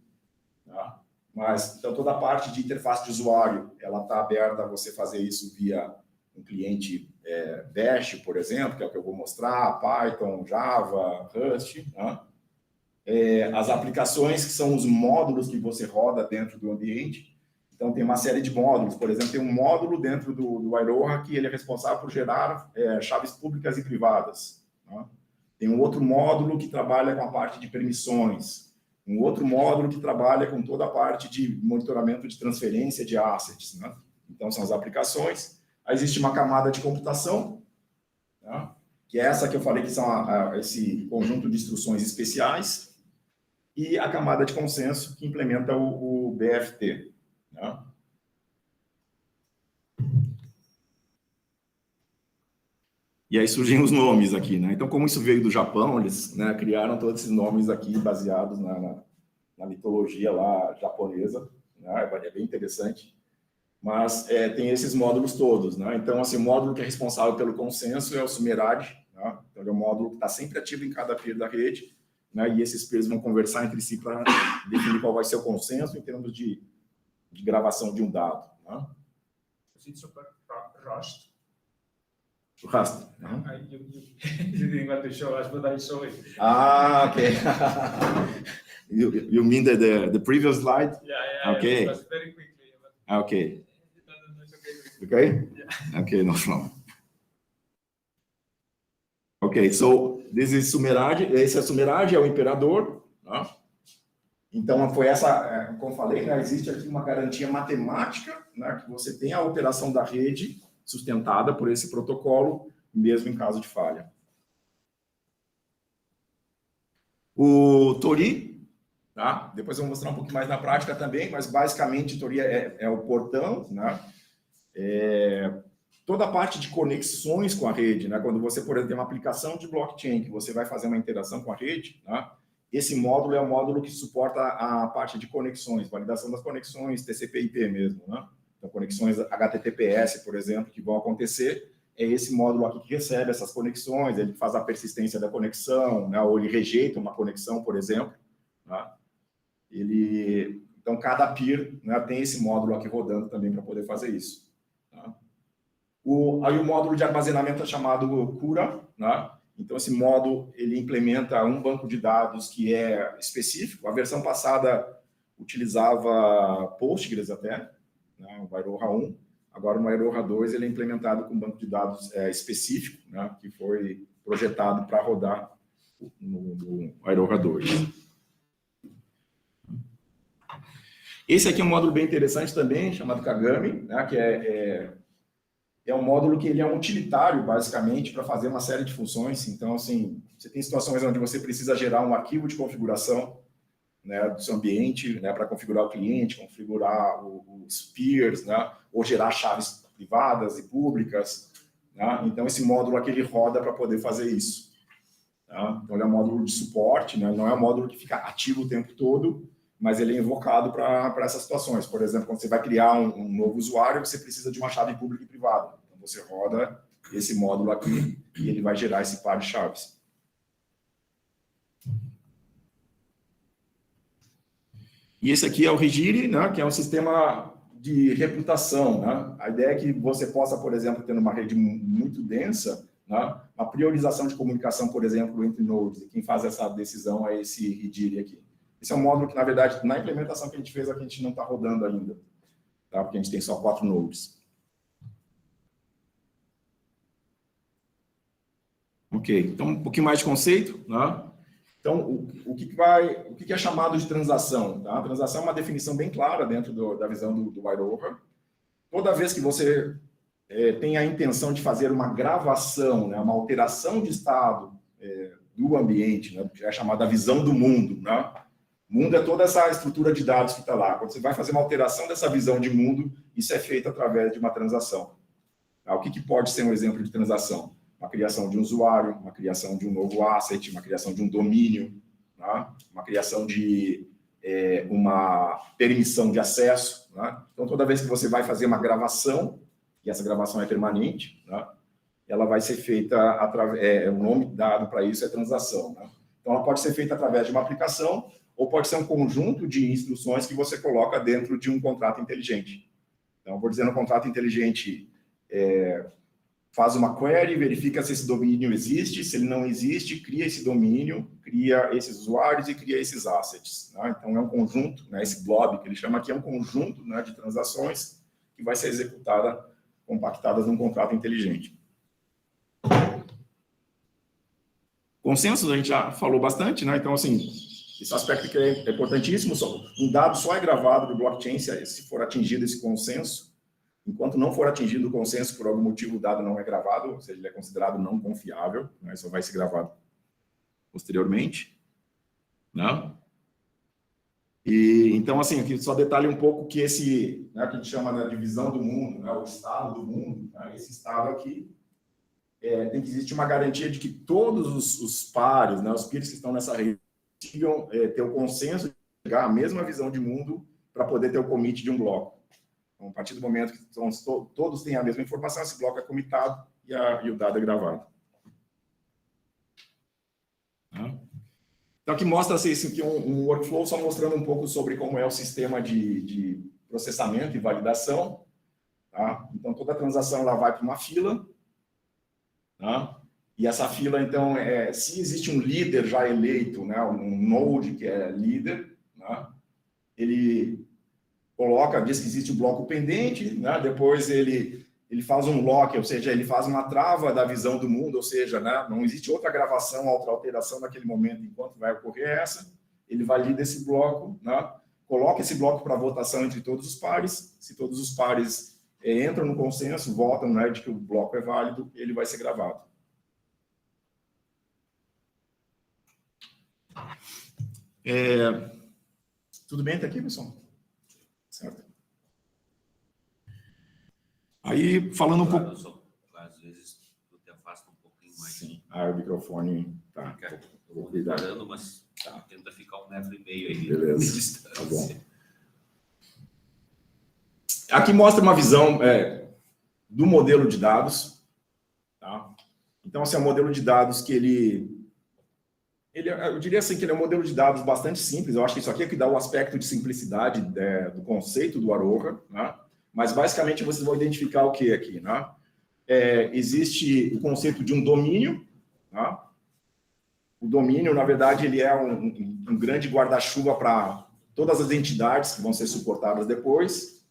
Tá? Mas, então, toda a parte de interface de usuário, ela está aberta a você fazer isso via um cliente Bash, por exemplo, que é o que eu vou mostrar, Python, Java, Rust. Né? As aplicações, que são os módulos que você roda dentro do ambiente. Então, tem uma série de módulos. Por exemplo, tem um módulo dentro do Iroha que ele é responsável por gerar chaves públicas e privadas. Né? Tem um outro módulo que trabalha com a parte de permissões. Um outro módulo que trabalha com toda a parte de monitoramento de transferência de assets. Né? Então, são as aplicações. Aí existe uma camada de computação, né? Que é essa que eu falei que são esse conjunto de instruções especiais. E a camada de consenso que implementa o BFT. Né? E aí surgem os nomes aqui, né? Então, como isso veio do Japão, eles, né, criaram todos esses nomes aqui baseados na mitologia lá japonesa, né? É bem interessante. Mas tem esses módulos todos, né? Então, assim, o módulo que é responsável pelo consenso é o Sumerad, né? Então, ele é um módulo que está sempre ativo em cada peer da rede, né? E esses peers vão conversar entre si para definir qual vai ser o consenso em termos de gravação de um dado. Né? It's super Rust. Rust. You didn't want to show us, but I saw it. Okay. you mean the previous slide? Yeah. Okay. It was very quickly. Okay. It's Okay? Yeah. Okay, no problem. Okay, so this is Sumerad. Esse é Sumerad, é o imperador. Né? Então, foi essa, como falei, né, existe aqui uma garantia matemática, né, que você tem a operação da rede sustentada por esse protocolo, mesmo em caso de falha. O Tori, tá? Depois eu vou mostrar um pouquinho mais na prática também, mas basicamente Tori é o portão, né? Toda a parte de conexões com a rede, né? Quando você, por exemplo, tem uma aplicação de blockchain que você vai fazer uma interação com a rede, né? esse módulo é o módulo que suporta a parte de conexões, validação das conexões, TCP/IP mesmo, né? Então, conexões HTTPS, por exemplo, que vão acontecer, é esse módulo aqui que recebe essas conexões, ele faz a persistência da conexão, né? Ou ele rejeita uma conexão, por exemplo, né? Então, cada peer, né, tem esse módulo aqui rodando também para poder fazer isso. Tá? Aí o módulo de armazenamento é chamado Cura, né? Então, esse módulo, ele implementa um banco de dados que é específico. A versão passada utilizava Postgres até, né, o Iroha 1. Agora, no Iroha 2, ele é implementado com um banco de dados específico, né, que foi projetado para rodar no Iroha 2. Esse aqui é um módulo bem interessante também, chamado Kagami, né, que é um módulo que ele é um utilitário, basicamente, para fazer uma série de funções. Então, assim, você tem situações onde você precisa gerar um arquivo de configuração, né, do seu ambiente, né, para configurar o cliente, configurar os peers, né, ou gerar chaves privadas e públicas. Né? Então, esse módulo aqui ele roda para poder fazer isso. Tá? Então, ele é um módulo de suporte, né? Não é um módulo que fica ativo o tempo todo, mas ele é invocado para essas situações. Por exemplo, quando você vai criar um novo usuário, você precisa de uma chave pública e privada. Então, você roda esse módulo aqui e ele vai gerar esse par de chaves. E esse aqui é o Rigiri, né, que é um sistema de reputação. Né? A ideia é que você possa, por exemplo, ter uma rede muito densa, né, uma priorização de comunicação, por exemplo, entre nodes. E quem faz essa decisão é esse Rigiri aqui. Esse é um módulo que, na verdade, na implementação que a gente fez, aqui a gente não está rodando ainda, tá? Porque a gente tem só 4 nodes. Ok, então um pouquinho mais de conceito, né? Então, o que é chamado de transação? Tá? A transação é uma definição bem clara dentro da visão do Iroha. Toda vez que você tem a intenção de fazer uma gravação, né, uma alteração de estado do ambiente, né, que é chamada visão do mundo, né? Mundo é toda essa estrutura de dados que está lá. Quando você vai fazer uma alteração dessa visão de mundo, isso é feito através de uma transação. Tá? O que pode ser um exemplo de transação? Uma criação de um usuário, uma criação de um novo asset, uma criação de um domínio, tá? Uma criação de uma permissão de acesso. Tá? Então, toda vez que você vai fazer uma gravação, e essa gravação é permanente, tá? Ela vai ser feita através... o nome dado para isso é transação. Tá? Então, ela pode ser feita através de uma aplicação, ou pode ser um conjunto de instruções que você coloca dentro de um contrato inteligente. Então, vou dizer, no contrato inteligente, faz uma query, verifica se esse domínio existe, se ele não existe, cria esse domínio, cria esses usuários e cria esses assets. Né? Então, é um conjunto, né, esse blob que ele chama aqui, é um conjunto, né, de transações que vai ser executada, compactadas num contrato inteligente. Consensos, a gente já falou bastante, né? Então, assim, esse aspecto que é importantíssimo, um dado só é gravado no blockchain se for atingido esse consenso. Enquanto não for atingido o consenso, por algum motivo o dado não é gravado, ou seja, ele é considerado não confiável, né? Só vai ser gravado posteriormente. Né? E, então, assim, aqui só detalhe um pouco que esse, né, que a gente chama de divisão do mundo, né, o estado do mundo, né, esse estado aqui, tem que existir uma garantia de que todos os pares, né, os peers que estão nessa rede, consigam ter o consenso de chegar à mesma visão de mundo para poder ter o commit de um bloco. Então, a partir do momento que todos têm a mesma informação, esse bloco é commitado e o dado é gravado. Então, aqui mostra-se aqui um workflow só mostrando um pouco sobre como é o sistema de processamento e validação. Tá? Então, toda transação ela vai para uma fila. Tá? E essa fila, então, se existe um líder já eleito, né, um node que é líder, né, ele diz que existe um bloco pendente, né, depois ele faz um lock, ou seja, ele faz uma trava da visão do mundo, ou seja, né, não existe outra gravação, outra alteração naquele momento enquanto vai ocorrer essa, ele valida esse bloco, né, coloca esse bloco para votação entre todos os pares, se todos os pares entram no consenso, votam, né, de que o bloco é válido, ele vai ser gravado. Tudo bem até aqui, pessoal? Certo. Aí, falando um pouco... Às vezes, tu te afasta um pouquinho mais. Sim, o microfone... Tá, vou cuidando, mas Tenta ficar 1,5 metro aí. Beleza, de distância. tá bom. Aqui mostra uma visão do modelo de dados. Tá? Então, assim, é um modelo de dados que eu diria assim que ele é um modelo de dados bastante simples. Eu acho que isso aqui é que dá o aspecto de simplicidade do conceito do Aroha, né? Mas basicamente vocês vão identificar o que aqui, né? Existe o conceito de um domínio, né? O domínio, na verdade, ele é um grande guarda-chuva para todas as entidades que vão ser suportadas depois.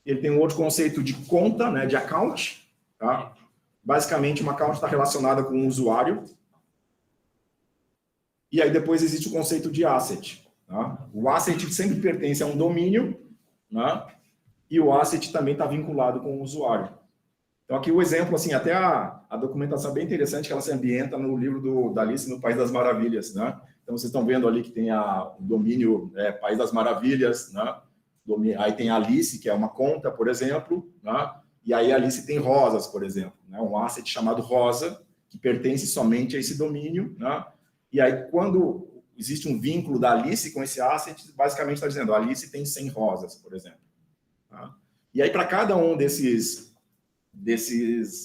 Ele tem um outro conceito de conta, né? De account, tá? Basicamente, uma account está relacionada com o usuário. E aí depois existe o conceito de asset. Tá? O asset sempre pertence a um domínio, né? E o asset também está vinculado com o usuário. Então aqui o exemplo, assim, até a documentação é bem interessante, que ela se ambienta no livro da Alice no País das Maravilhas. Né? Então vocês estão vendo ali que tem o domínio País das Maravilhas, né? Aí tem a Alice, que é uma conta, por exemplo, né? E aí a Alice tem rosas, por exemplo, né? Um asset chamado rosa, que pertence somente a esse domínio, né? E aí, quando existe um vínculo da Alice com esse asset, basicamente está dizendo, a Alice tem 100 rosas, por exemplo. Tá? E aí, para cada um desses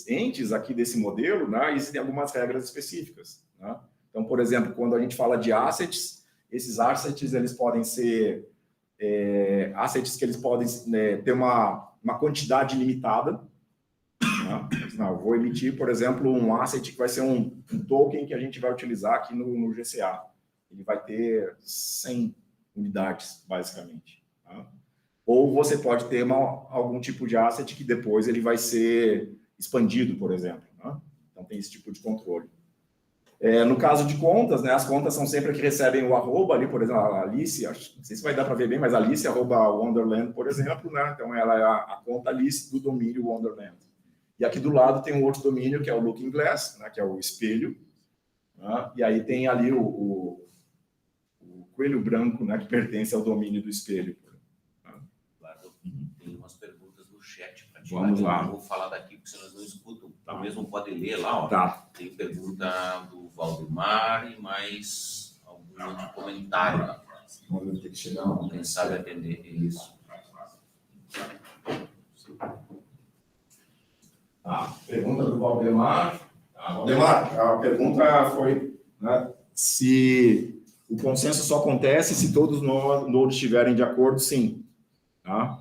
entes aqui desse modelo, né, existem algumas regras específicas. Né? Então, por exemplo, quando a gente fala de assets, esses assets eles podem ser assets que eles podem ter uma quantidade limitada. Não, eu vou emitir, por exemplo, um asset que vai ser um token que a gente vai utilizar aqui no GCA. Ele vai ter 100 unidades, basicamente. Tá? Ou você pode ter algum tipo de asset que depois ele vai ser expandido, por exemplo. Né? Então, tem esse tipo de controle. No caso de contas, né, as contas são sempre que recebem o arroba ali, por exemplo, a Alice, não sei se vai dar para ver bem, mas Alice arroba Wonderland, por exemplo, né? Então ela é a conta Alice do domínio Wonderland. E aqui do lado tem um outro domínio, que é o Looking Glass, né, que é o espelho. Né? E aí tem ali o coelho branco, né, que pertence ao domínio do espelho. Claro, tem umas perguntas no chat para ti. Vamos lá. Eu vou falar daqui, porque senão eles não escutam. Tá. Mesmo pode ler lá. Ó. Tá. Tem pergunta do Valdemar e mais algum outro comentário. Vamos ter que chegar lá. Quem sabe atender isso. Pergunta do Valdemar. Valdemar, a pergunta foi, né, se o consenso só acontece se todos os nodes estiverem de acordo, sim. Tá?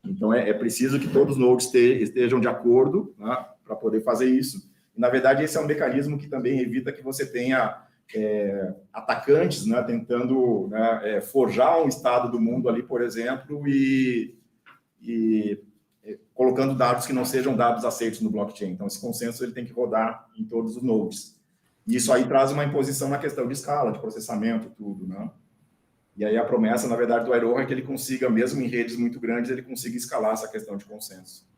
Então, é preciso que todos os nodes estejam de acordo, né, para poder fazer isso. E, na verdade, esse é um mecanismo que também evita que você tenha atacantes, né, tentando, né, forjar um estado do mundo ali, por exemplo, e colocando dados que não sejam dados aceitos no blockchain. Então, esse consenso ele tem que rodar em todos os nodes. E isso aí traz uma imposição na questão de escala, de processamento, tudo, né? E aí a promessa, na verdade, do Aroha é que ele consiga, mesmo em redes muito grandes, ele consiga escalar essa questão de consenso.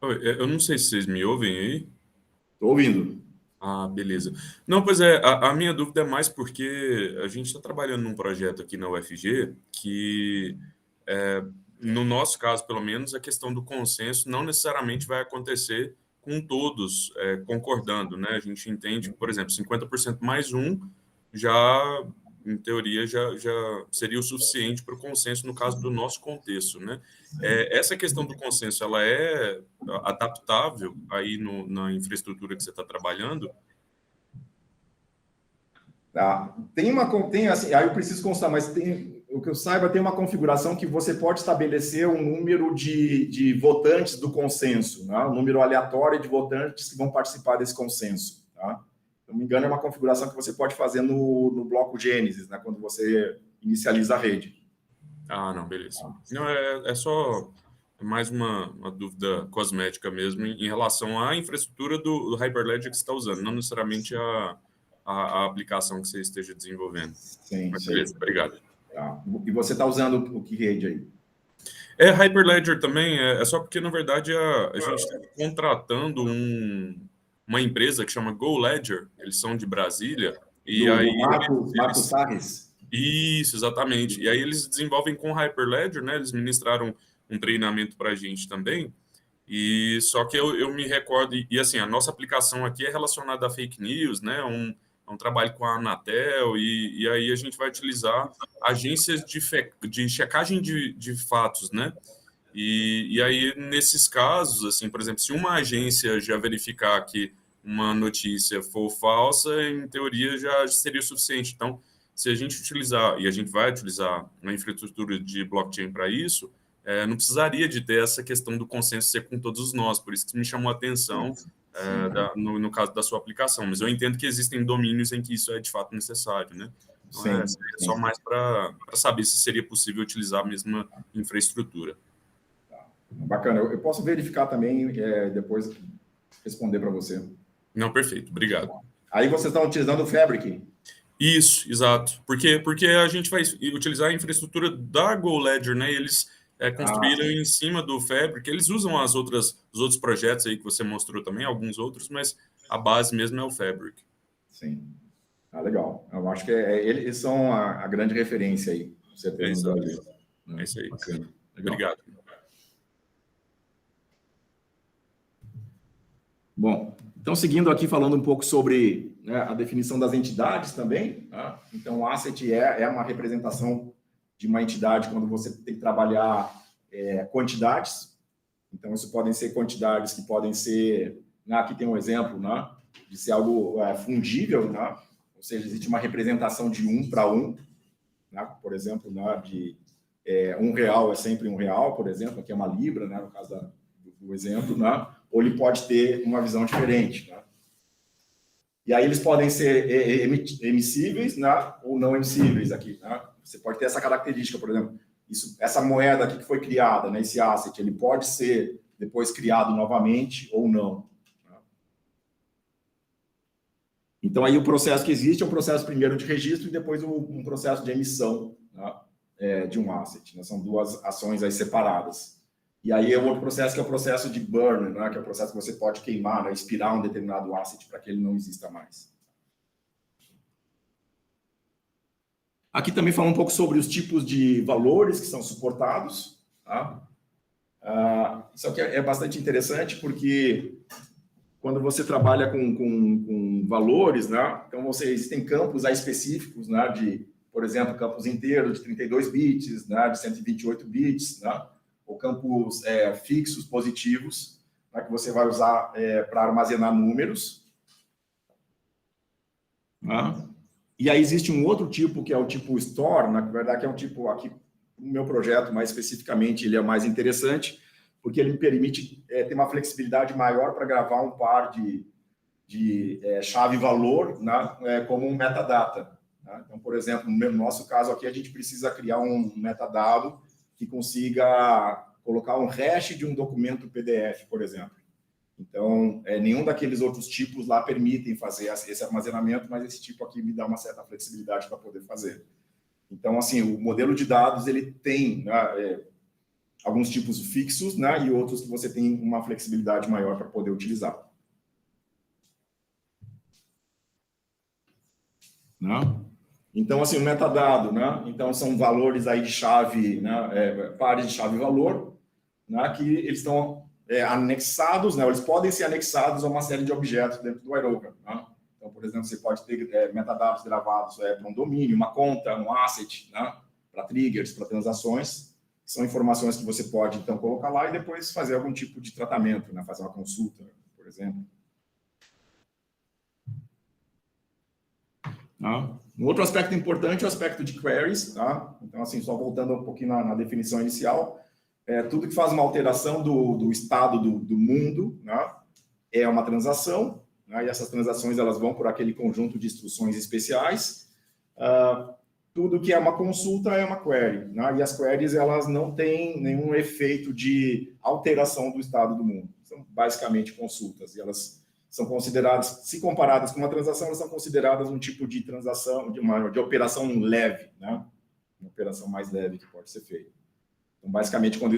Eu não sei se vocês me ouvem aí. Estou ouvindo. Ah, beleza. Não, pois a minha dúvida é mais porque a gente está trabalhando num projeto aqui na UFG que, no nosso caso, pelo menos, a questão do consenso não necessariamente vai acontecer com todos concordando, né? A gente entende que, por exemplo, 50% mais um já, em teoria, já seria o suficiente para o consenso no caso do nosso contexto, né? Essa questão do consenso, ela é adaptável aí na infraestrutura que você está trabalhando? Tá. Tem assim, aí eu preciso constar, mas o que eu saiba, tem uma configuração que você pode estabelecer um número de votantes do consenso, né? Um número aleatório de votantes que vão participar desse consenso. Tá? Se não me engano, é uma configuração que você pode fazer no bloco Gênesis, né? Quando você inicializa a rede. Ah, não, beleza. Não, é só mais uma dúvida cosmética mesmo em relação à infraestrutura do Hyperledger que você está usando, não necessariamente a aplicação que você esteja desenvolvendo. Sim, mas beleza, obrigado. Tá. E você está usando o que rede aí? Hyperledger também, é só porque, na verdade, a gente está contratando uma empresa que chama GoLedger, eles são de Brasília. E aí Marco Sarres? Isso, exatamente. E aí eles desenvolvem com Hyperledger, né? Eles ministraram um treinamento para a gente também. E só que eu me recordo, e assim, a nossa aplicação aqui é relacionada a fake news, né? é um trabalho com a Anatel, e aí a gente vai utilizar agências de checagem de fatos, né? E aí, nesses casos, assim, por exemplo, se uma agência já verificar que uma notícia for falsa, em teoria já seria o suficiente. Então, se a gente utilizar, e a gente vai utilizar uma infraestrutura de blockchain para isso, não precisaria de ter essa questão do consenso ser com todos nós, por isso que me chamou a atenção no caso da sua aplicação. Mas eu entendo que existem domínios em que isso é de fato necessário, né? Então, seria só mais para saber se seria possível utilizar a mesma infraestrutura. Bacana. Eu posso verificar também, depois responder para você. Não, perfeito. Obrigado. Aí vocês estão utilizando o Fabric? Isso, exato. Porque a gente vai utilizar a infraestrutura da GoLedger, né? Eles construíram em cima do Fabric. Eles usam os outros projetos aí que você mostrou também, alguns outros, mas a base mesmo é o Fabric. Sim. Legal. Eu acho que eles são a grande referência aí. Você tem É isso aí. Bacana. Obrigado. Bom, então seguindo aqui falando um pouco sobre a definição das entidades também, tá? Então o asset é uma representação de uma entidade quando você tem que trabalhar quantidades. Então isso podem ser quantidades que podem ser, aqui tem um exemplo, né, de ser algo fungível, né? Ou seja, existe uma representação de 1 para 1, né? Por exemplo, né, de R$1 é sempre R$1, por exemplo, aqui é uma libra, né, no caso do exemplo, né? Ou ele pode ter uma visão diferente, né? E aí eles podem ser emissíveis, né, ou não emissíveis aqui, né? Você pode ter essa característica, por exemplo, essa moeda aqui que foi criada, né, esse asset, ele pode ser depois criado novamente ou não. Né? Então aí o processo que existe é um processo primeiro de registro e depois um processo de emissão, né, de um asset, né? São duas ações aí separadas. E aí é outro processo que é o processo de burn, né? Que é o processo que você pode queimar, né? Expirar um determinado asset para que ele não exista mais. Aqui também fala um pouco sobre os tipos de valores que são suportados. Tá? Isso aqui é bastante interessante porque quando você trabalha com valores, né? Então existem campos aí específicos, né? De, por exemplo, campos inteiros de 32 bits, né? De 128 bits, né? Ou campos fixos, positivos, né, que você vai usar para armazenar números. Né? E aí existe um outro tipo, que é o tipo Store, na verdade que é um tipo, aqui no meu projeto, mais especificamente, ele é mais interessante, porque ele me permite ter uma flexibilidade maior para gravar um par de chave-valor, né, como um metadata. Né? Então, por exemplo, no nosso caso aqui, a gente precisa criar um metadado que consiga colocar um hash de um documento PDF, por exemplo. Então, nenhum daqueles outros tipos lá permitem fazer esse armazenamento, mas esse tipo aqui me dá uma certa flexibilidade para poder fazer. Então, assim, o modelo de dados, ele tem, né, alguns tipos fixos, né, e outros que você tem uma flexibilidade maior para poder utilizar. Né? Então, assim, o metadado, né? Então, são valores aí de chave, né? Pares de chave-valor, né? Que eles estão anexados, né? Eles podem ser anexados a uma série de objetos dentro do Iroga. Né? Então, por exemplo, você pode ter metadados gravados para um domínio, uma conta, um asset, né? Para triggers, para transações, que são informações que você pode, então, colocar lá e depois fazer algum tipo de tratamento, né? Fazer uma consulta, por exemplo. Tá? Um outro aspecto importante é o aspecto de queries. Tá? Então, assim, só voltando um pouquinho na definição inicial, tudo que faz uma alteração do estado do mundo, né, é uma transação, né, e essas transações elas vão por aquele conjunto de instruções especiais. Tudo que é uma consulta é uma query, né, e as queries elas não têm nenhum efeito de alteração do estado do mundo. São basicamente consultas, e elas são consideradas, se comparadas com uma transação, elas são consideradas um tipo de transação, de operação leve, né? Uma operação mais leve que pode ser feita. Então, basicamente, quando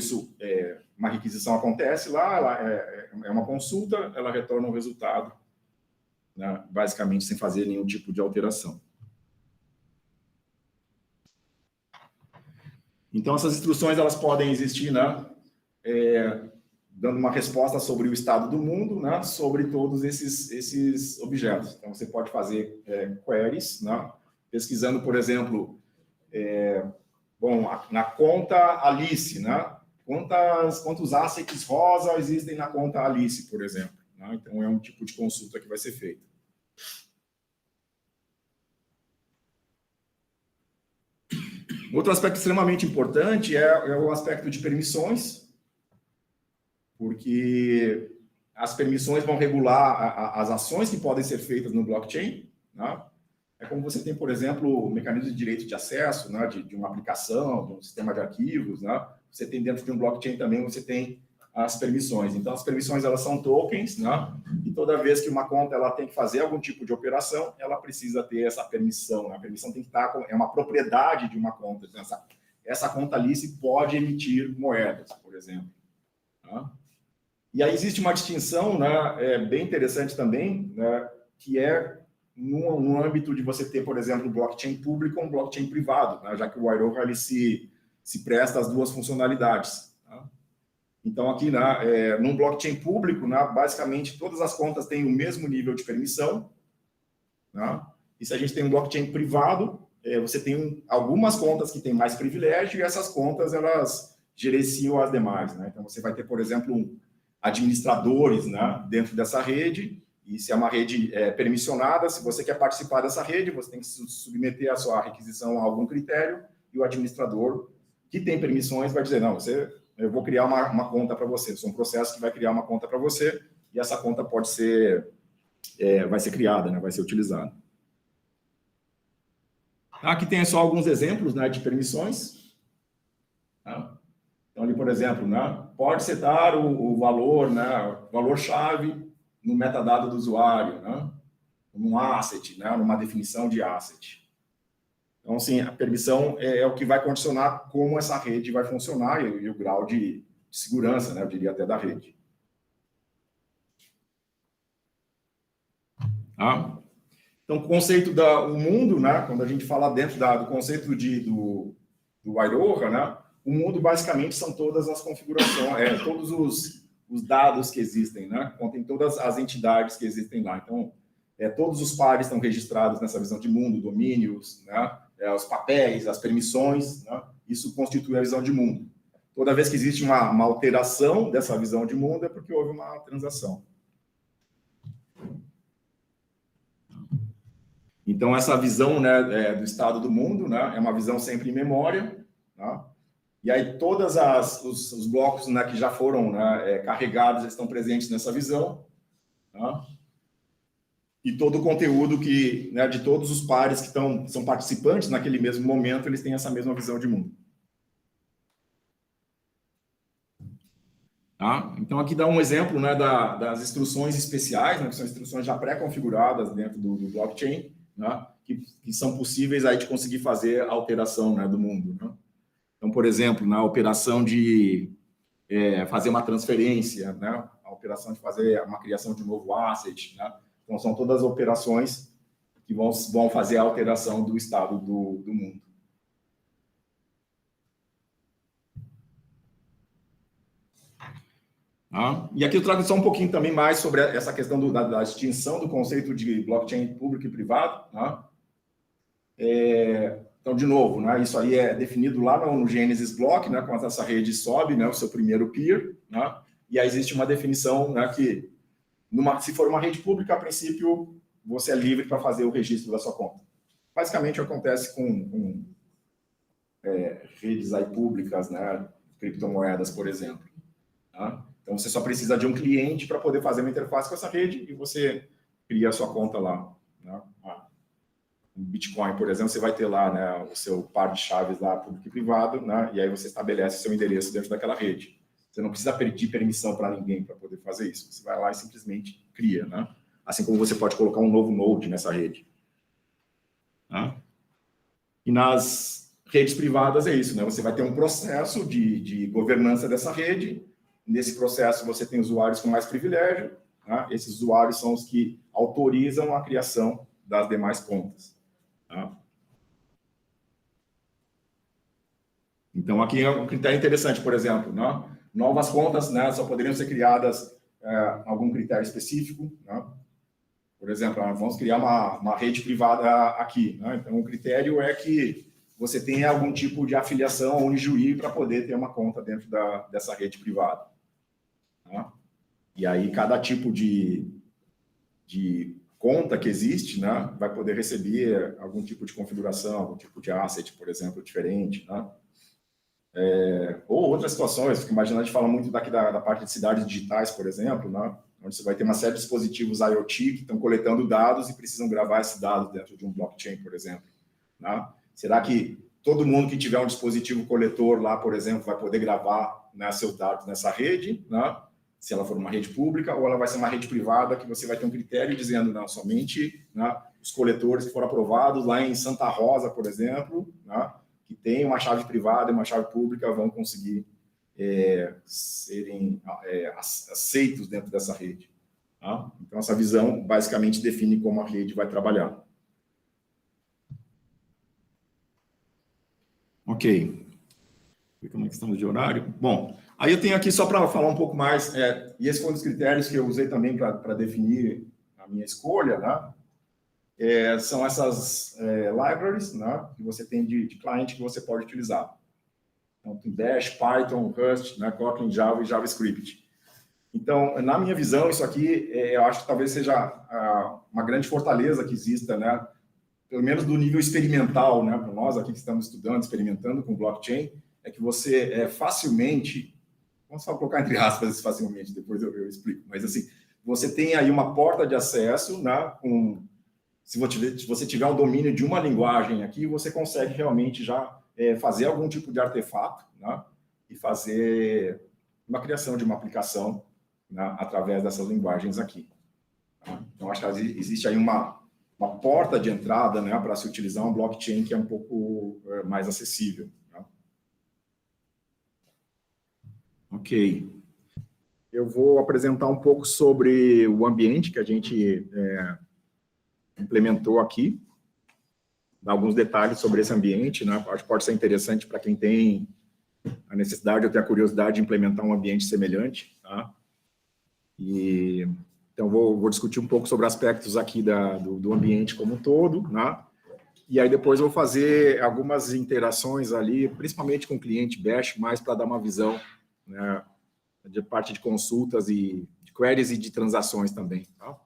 uma requisição acontece lá, ela é uma consulta, ela retorna um resultado, né? Basicamente sem fazer nenhum tipo de alteração. Então, essas instruções elas podem existir, né? dando uma resposta sobre o estado do mundo, né, sobre todos esses objetos. Então, você pode fazer queries, né, pesquisando, por exemplo, na conta Alice, né, quantos assets rosa existem na conta Alice, por exemplo. Né? Então, é um tipo de consulta que vai ser feita. Outro aspecto extremamente importante é o aspecto de permissões, porque as permissões vão regular as ações que podem ser feitas no blockchain. Né? É como você tem, por exemplo, o mecanismo de direito de acesso, né, de uma aplicação, de um sistema de arquivos. Né? Você tem dentro de um blockchain também, você tem as permissões. Então, as permissões, elas são tokens, né? E toda vez que uma conta ela tem que fazer algum tipo de operação, ela precisa ter essa permissão. Né? A permissão tem que estar é uma propriedade de uma conta. Então, essa conta Alice pode emitir moedas, por exemplo. Né? E aí existe uma distinção, né, bem interessante também, né, que é no âmbito de você ter, por exemplo, blockchain público ou um blockchain privado, né, já que o Wairoha ele se presta às duas funcionalidades. Né? Então, aqui, né, num blockchain público, né, basicamente, todas as contas têm o mesmo nível de permissão. Né? E se a gente tem um blockchain privado, você tem algumas contas que têm mais privilégio e essas contas, elas gerenciam as demais. Né? Então, você vai ter, por exemplo, administradores, né, dentro dessa rede, e se é uma rede permissionada, se você quer participar dessa rede, você tem que submeter a sua requisição a algum critério, e o administrador, que tem permissões, vai dizer, não, eu vou criar uma conta para você. Isso é um processo que vai criar uma conta para você, e essa conta pode ser, vai ser criada, né, vai ser utilizada. Aqui tem só alguns exemplos, né, de permissões. Tá? Então, ali, por exemplo, né, pode setar o valor, né, valor-chave no metadado do usuário, né, num asset, né, numa definição de asset. Então, assim, a permissão é o que vai condicionar como essa rede vai funcionar e o grau de segurança, né, eu diria até da rede. Tá? Então, o conceito do mundo, né, quando a gente fala dentro do conceito do Wairoha, né, o mundo, basicamente, são todas as configurações, todos os dados que existem, né? Contém todas as entidades que existem lá. Então, todos os pares estão registrados nessa visão de mundo, domínios, né? Os papéis, as permissões, né? Isso constitui a visão de mundo. Toda vez que existe uma alteração dessa visão de mundo, é porque houve uma transação. Então, essa visão, né, do estado do mundo, né, é uma visão sempre em memória, né? E aí todos os blocos, né, que já foram, né, carregados estão presentes nessa visão. Tá? E todo o conteúdo né, de todos os pares que são participantes naquele mesmo momento, eles têm essa mesma visão de mundo. Tá? Então, aqui dá um exemplo, né, das instruções especiais, né, que são instruções já pré-configuradas dentro do blockchain, né, que são possíveis aí de conseguir fazer a alteração, né, do mundo. Né? Então, por exemplo, na operação de fazer uma transferência, né? A operação de fazer uma criação de um novo asset. Né? Então, são todas as operações que vão fazer a alteração do estado do mundo. Ah, e aqui eu trago só um pouquinho também mais sobre essa questão da distinção do conceito de blockchain público e privado. Né? Então, de novo, né, isso aí é definido lá no Genesis Block, né, quando essa rede sobe, né, o seu primeiro peer, né, e aí existe uma definição, né, que se for uma rede pública, a princípio, você é livre para fazer o registro da sua conta. Basicamente, acontece com redes aí públicas, né, criptomoedas, por exemplo. Tá? Então, você só precisa de um cliente para poder fazer uma interface com essa rede e você cria a sua conta lá. Né? Bitcoin, por exemplo, você vai ter lá, né, o seu par de chaves lá, público e privado, né, e aí você estabelece seu endereço dentro daquela rede. Você não precisa pedir permissão para ninguém para poder fazer isso. Você vai lá e simplesmente cria, né? Assim como você pode colocar um novo node nessa rede. Tá? E nas redes privadas é isso, né? Você vai ter um processo de governança dessa rede. Nesse processo você tem usuários com mais privilégio. Né? Esses usuários são os que autorizam a criação das demais contas. Tá? Então, aqui é um critério interessante, por exemplo, né? Novas contas, né, só poderiam ser criadas algum critério específico, né? Por exemplo, vamos criar uma rede privada aqui, né? Então, o critério é que você tenha algum tipo de afiliação ao Unijuí para poder ter uma conta dentro dessa rede privada, né? E aí, cada tipo de conta que existe, né, vai poder receber algum tipo de configuração, algum tipo de asset, por exemplo, diferente, né? Ou outras situações, fico imaginando, a gente fala muito daqui da parte de cidades digitais, por exemplo, né, onde você vai ter uma série de dispositivos IoT que estão coletando dados e precisam gravar esses dados dentro de um blockchain, por exemplo, né? Será que todo mundo que tiver um dispositivo coletor lá, por exemplo, vai poder gravar, né, seus dados nessa rede, né? Se ela for uma rede pública, ou ela vai ser uma rede privada que você vai ter um critério dizendo, não, somente, né, os coletores que foram aprovados lá em Santa Rosa, por exemplo, né, que tem uma chave privada e uma chave pública, vão conseguir serem aceitos dentro dessa rede, tá? Então, essa visão basicamente define como a rede vai trabalhar. Ok. Como é que estamos de horário? Bom, aí eu tenho aqui só para falar um pouco mais, e esse foi um dos critérios que eu usei também para definir a minha escolha, né? São essas libraries, né, que você tem de cliente que você pode utilizar. Então, tem Bash, Python, Rust, né, Kotlin, Java e JavaScript. Então, na minha visão, isso aqui, eu acho que talvez seja uma grande fortaleza que exista, né, pelo menos do nível experimental, né, para nós aqui que estamos estudando, experimentando com blockchain, é que você facilmente, vamos só colocar entre aspas esse facilmente, depois eu explico, mas assim, você tem aí uma porta de acesso, né, se você tiver um domínio de uma linguagem aqui, você consegue realmente já fazer algum tipo de artefato, né, e fazer uma criação de uma aplicação, né, através dessas linguagens aqui. Tá? Então, acho que existe aí uma porta de entrada, né, para se utilizar um blockchain que é um pouco mais acessível. Tá? Ok. Eu vou apresentar um pouco sobre o ambiente que a gente implementou aqui, dar alguns detalhes sobre esse ambiente, né? Acho que pode ser interessante para quem tem a necessidade ou tem a curiosidade de implementar um ambiente semelhante, tá? Então, vou discutir um pouco sobre aspectos aqui do ambiente como um todo, né? E aí depois eu vou fazer algumas interações ali, principalmente com o cliente Bash, mais para dar uma visão, né, de parte de consultas e de queries e de transações também, tá?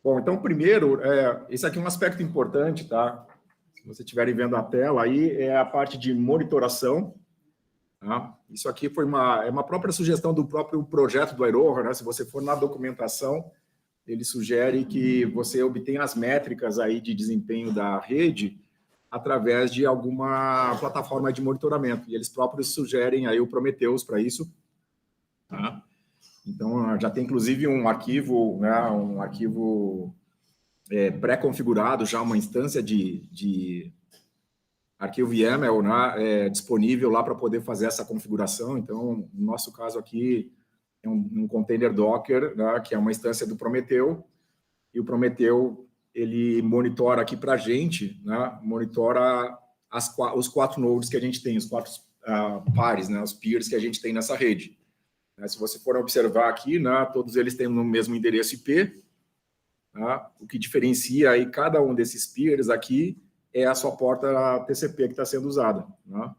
Bom, então, primeiro, esse aqui é um aspecto importante, tá? Se vocês estiverem vendo a tela aí, é a parte de monitoração, tá? Isso aqui foi uma própria sugestão do próprio projeto do Iroha, né? Se você for na documentação, ele sugere que você obtenha as métricas aí de desempenho da rede através de alguma plataforma de monitoramento, e eles próprios sugerem aí o Prometheus para isso, tá? Então, já tem, inclusive, um arquivo, né, pré-configurado, já uma instância de arquivo YAML, né, disponível lá para poder fazer essa configuração. Então, no nosso caso aqui, é um container Docker, né, que é uma instância do Prometeu, e o Prometeu, ele monitora aqui para a gente, né, monitora os 4 nodes que a gente tem, os 4 pares, né, os peers que a gente tem nessa rede. Se você for observar aqui, né, todos eles têm o mesmo endereço IP, tá? O que diferencia aí cada um desses peers aqui é a sua porta TCP que está sendo usada, né?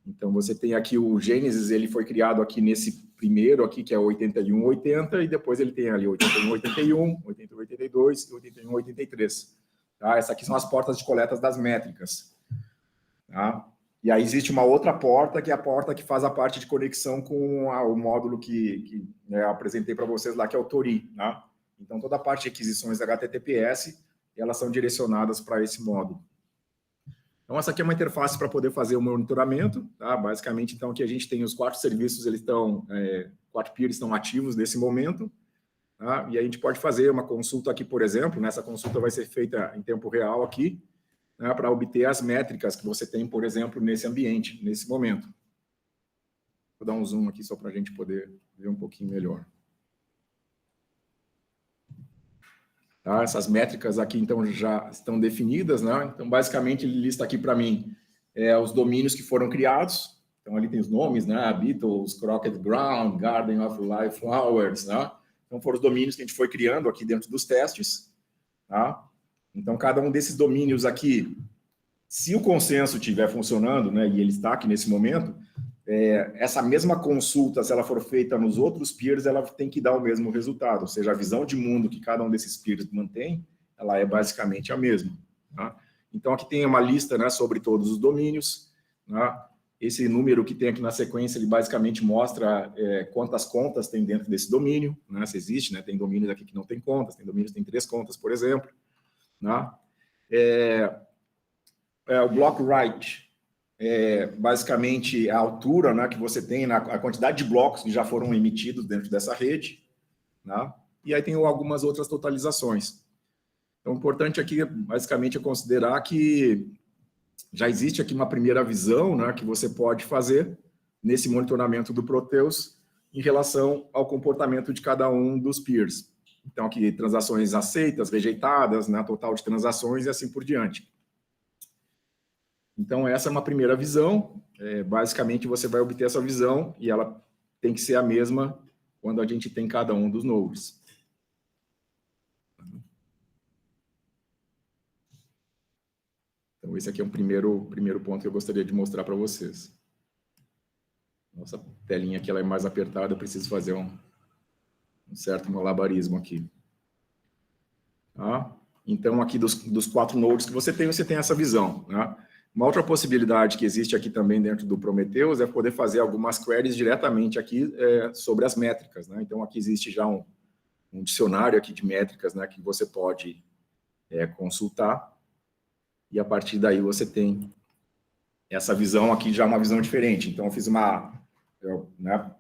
Então, você tem aqui o Gênesis, ele foi criado aqui nesse primeiro aqui, que é o 8180, e depois ele tem ali 8181, 8182 e 8183. Tá? Essas aqui são as portas de coletas das métricas. Tá? E aí existe uma outra porta, que é a porta que faz a parte de conexão com o módulo que eu apresentei para vocês lá, que é o Tori. Né? Então, toda a parte de aquisições HTTPS, elas são direcionadas para esse módulo. Então, essa aqui é uma interface para poder fazer o monitoramento. Tá? Basicamente, então, aqui a gente tem os 4 serviços, 4 peers estão ativos nesse momento. Tá? E a gente pode fazer uma consulta aqui, por exemplo. Essa consulta vai ser feita em tempo real aqui, né, para obter as métricas que você tem, por exemplo, nesse ambiente, nesse momento. Vou dar um zoom aqui só para a gente poder ver um pouquinho melhor. Tá? Essas métricas aqui, então, já estão definidas, né? Então, basicamente, ele lista aqui para mim os domínios que foram criados, Então, ali tem os nomes, né? Beatles, Crockett Ground, Garden of Life Flowers, né? Então, foram os domínios que a gente foi criando aqui dentro dos testes, tá? Então, cada um desses domínios aqui, se o consenso estiver funcionando, né, e ele está aqui nesse momento, essa mesma consulta, se ela for feita nos outros peers, ela tem que dar o mesmo resultado, ou seja, a visão de mundo que cada um desses peers mantém, ela é basicamente a mesma, tá? Então, aqui tem uma lista, né, sobre todos os domínios, né? Esse número que tem aqui na sequência, ele basicamente mostra quantas contas tem dentro desse domínio, né, se existe, né, tem domínios aqui que não tem contas, tem domínios que tem 3 contas, por exemplo, né? O block right, basicamente a altura, né, que você tem, a quantidade de blocos que já foram emitidos dentro dessa rede, né? E aí tem algumas outras totalizações. Então, o importante aqui, basicamente, é considerar que já existe aqui uma primeira visão, né, que você pode fazer nesse monitoramento do Proteus em relação ao comportamento de cada um dos peers. Então, aqui, transações aceitas, rejeitadas, né, total de transações e assim por diante. Então, essa é uma primeira visão. Basicamente, você vai obter essa visão e ela tem que ser a mesma quando a gente tem cada um dos nodes. Então, esse aqui é um primeiro ponto que eu gostaria de mostrar para vocês. Nossa telinha aqui ela é mais apertada, eu preciso fazer um certo malabarismo aqui. Tá? Então, aqui dos 4 nodes que você tem essa visão, né? Uma outra possibilidade que existe aqui também dentro do Prometheus é poder fazer algumas queries diretamente aqui sobre as métricas, né? Então, aqui existe já um dicionário aqui de métricas, né, que você pode consultar. E a partir daí você tem essa visão aqui, já uma visão diferente. Então, eu fiz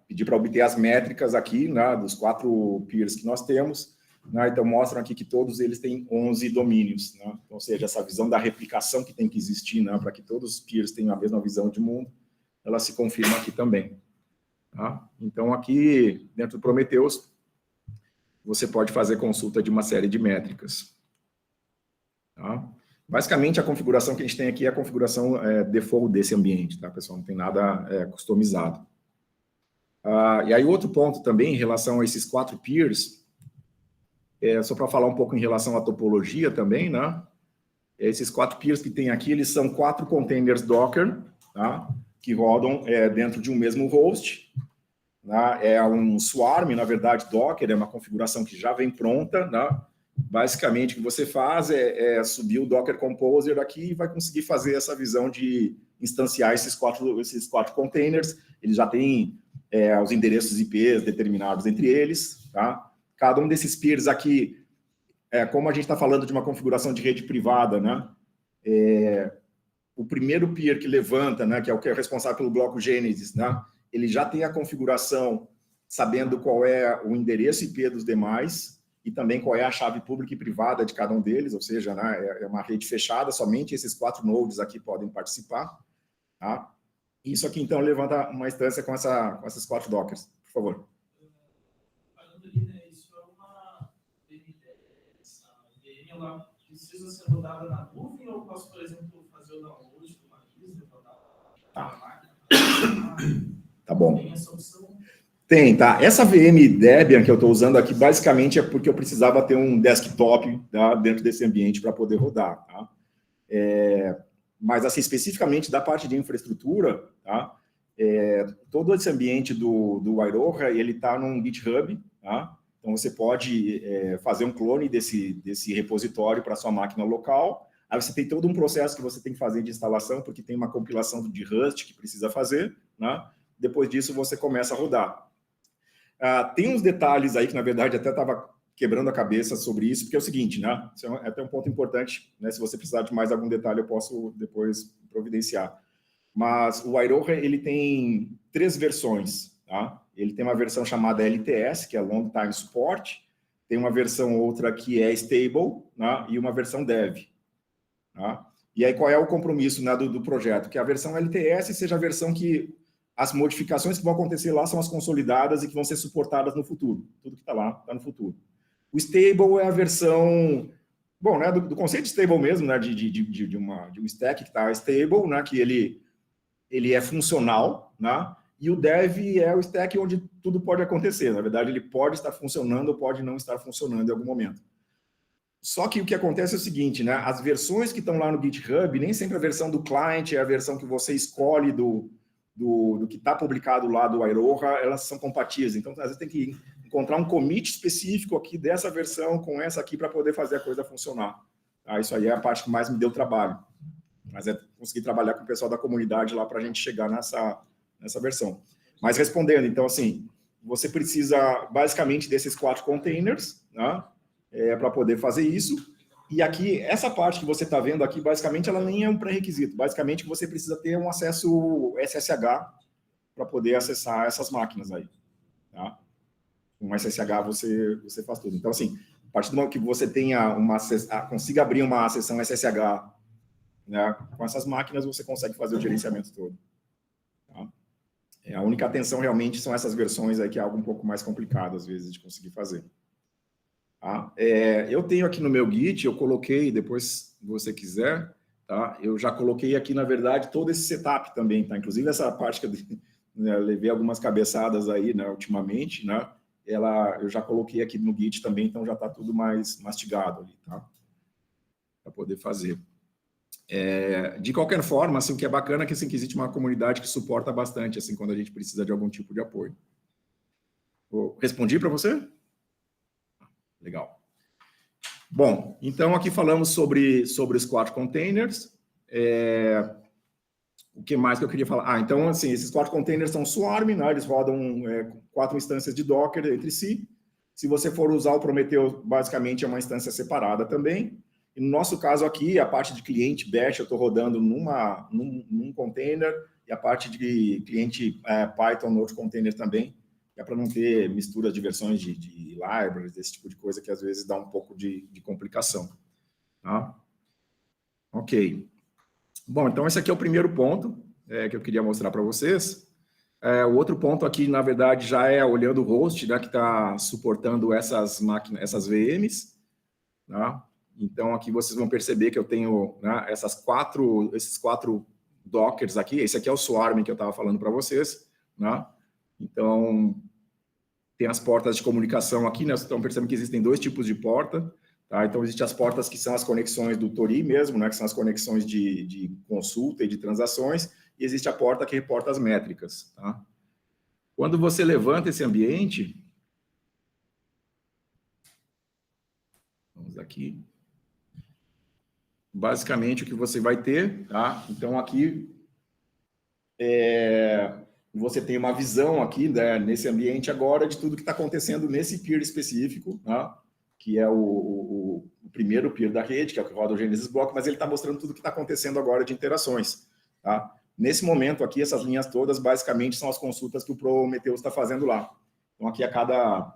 pedi para obter as métricas aqui, né, dos 4 peers que nós temos, né, então mostram aqui que todos eles têm 11 domínios, né, então, ou seja, essa visão da replicação que tem que existir, né, para que todos os peers tenham a mesma visão de mundo, ela se confirma aqui também. Tá? Então, aqui, dentro do Prometheus, você pode fazer consulta de uma série de métricas. Tá? Basicamente, a configuração que a gente tem aqui é a configuração default desse ambiente, tá, pessoal? Não tem nada customizado. E aí, outro ponto também, em relação a esses 4 peers, só para falar um pouco em relação à topologia também, né? Esses 4 peers que tem aqui, eles são 4 containers Docker, tá? Que rodam dentro de um mesmo host. Né? É um swarm, na verdade, Docker, é uma configuração que já vem pronta, né? Basicamente, o que você faz é subir o Docker Composer aqui e vai conseguir fazer essa visão de instanciar esses quatro containers. Eles já têm os endereços IPs determinados entre eles. Tá? Cada um desses peers aqui, como a gente está falando de uma configuração de rede privada, né? O primeiro peer que levanta, né, que é o que é responsável pelo bloco Gênesis, né? Ele já tem a configuração sabendo qual é o endereço IP dos demais, e também qual é a chave pública e privada de cada um deles, ou seja, né, é uma rede fechada, somente esses 4 nodes aqui podem participar. Tá? Isso aqui, então, levanta uma instância com essas 4 Dockers. Por favor. Falando ali, né, isso é uma VM, essa VM, ela precisa ser rodada na nuvem, ou eu posso, por exemplo, fazer o download de uma ISO, rodar na máquina? Tá bom. Tem essa opção? Tem, tá? Essa VM Debian que eu estou usando aqui, basicamente é porque eu precisava ter um desktop, tá, dentro desse ambiente para poder rodar, tá? Mas, assim, especificamente da parte de infraestrutura, tá? Todo esse ambiente do Iroha, ele está num GitHub, tá? Então, você pode fazer um clone desse repositório para sua máquina local. Aí você tem todo um processo que você tem que fazer de instalação, porque tem uma compilação de Rust que precisa fazer, né? Depois disso, você começa a rodar. Tem uns detalhes aí que, na verdade, até estava quebrando a cabeça sobre isso, porque é o seguinte, né? Isso é até um ponto importante, né? Se você precisar de mais algum detalhe, eu posso depois providenciar. Mas o Iroha, ele tem 3 versões, tá? Ele tem uma versão chamada LTS, que é Long Time Support, tem uma versão outra que é Stable, né? E uma versão Dev. Tá? E aí, qual é o compromisso, né, do projeto? Que a versão LTS seja a versão que as modificações que vão acontecer lá são as consolidadas e que vão ser suportadas no futuro. Tudo que está lá está no futuro. O Stable é a versão, bom, né, do conceito de Stable mesmo, né, de um stack que está stable, né, que ele é funcional, né? E o dev é o stack onde tudo pode acontecer. Na verdade, ele pode estar funcionando ou pode não estar funcionando em algum momento. Só que o que acontece é o seguinte, né? As versões que estão lá no GitHub, nem sempre a versão do client é a versão que você escolhe do que está publicado lá do Iroha, elas são compatíveis. Então, às vezes tem que encontrar um commit específico aqui dessa versão com essa aqui para poder fazer a coisa funcionar. Tá? Isso aí é a parte que mais me deu trabalho. Mas é conseguir trabalhar com o pessoal da comunidade lá para a gente chegar nessa versão. Mas respondendo, então, assim, você precisa basicamente desses 4 containers, né, para poder fazer isso. E aqui, essa parte que você está vendo aqui, basicamente, ela nem é um pré-requisito. Basicamente, você precisa ter um acesso SSH para poder acessar essas máquinas aí. Tá? Com SSH você faz tudo. Então, assim, a partir do momento que você tenha consiga abrir uma sessão SSH, né, com essas máquinas, você consegue fazer o gerenciamento todo. Tá? A única atenção realmente são essas versões aí, que é algo um pouco mais complicado, às vezes, de conseguir fazer. Tá? Eu tenho aqui no meu Git, eu coloquei, depois, se você quiser, tá? Eu já coloquei aqui, na verdade, todo esse setup também, tá? Inclusive essa parte que eu levei algumas cabeçadas aí, né, ultimamente, né? Eu já coloquei aqui no Git também, então já está tudo mais mastigado ali, tá? Para poder fazer. De qualquer forma, assim, o que é bacana é que, assim, que existe uma comunidade que suporta bastante, assim, quando a gente precisa de algum tipo de apoio. Respondi para você? Legal. Bom, então aqui falamos sobre os 4 containers. O que mais que eu queria falar? Então, assim, esses 4 containers são Swarm, né? Eles rodam 4 instâncias de Docker entre si. Se você for usar o Prometheus, basicamente é uma instância separada também. E no nosso caso aqui, a parte de cliente Bash eu estou rodando num container, e a parte de cliente Python no outro container também, é para não ter mistura de versões de libraries, esse tipo de coisa que às vezes dá um pouco de complicação. Tá? Ok. Bom, então esse aqui é o primeiro ponto que eu queria mostrar para vocês. O outro ponto aqui, na verdade, já é olhando o host, né, que está suportando essas máquinas, essas VMs. Tá? Então, aqui vocês vão perceber que eu tenho, né, esses 4 Dockers aqui. Esse aqui é o Swarm que eu estava falando para vocês. Né? Então, tem as portas de comunicação aqui, né? Vocês estão percebendo que existem 2 tipos de porta. Tá? Então, existem as portas que são as conexões do Tori mesmo, né? Que são as conexões de consulta e de transações, e existe a porta que reporta as métricas. Tá? Quando você levanta esse ambiente, vamos aqui, basicamente o que você vai ter, tá? Então, aqui, você tem uma visão aqui, né, nesse ambiente agora de tudo que está acontecendo nesse peer específico, tá? Que é o primeiro peer da rede, que é o que roda o Genesis Block, mas ele está mostrando tudo que está acontecendo agora de interações. Tá? Nesse momento aqui, essas linhas todas, basicamente, são as consultas que o Prometheus está fazendo lá. Então, aqui a cada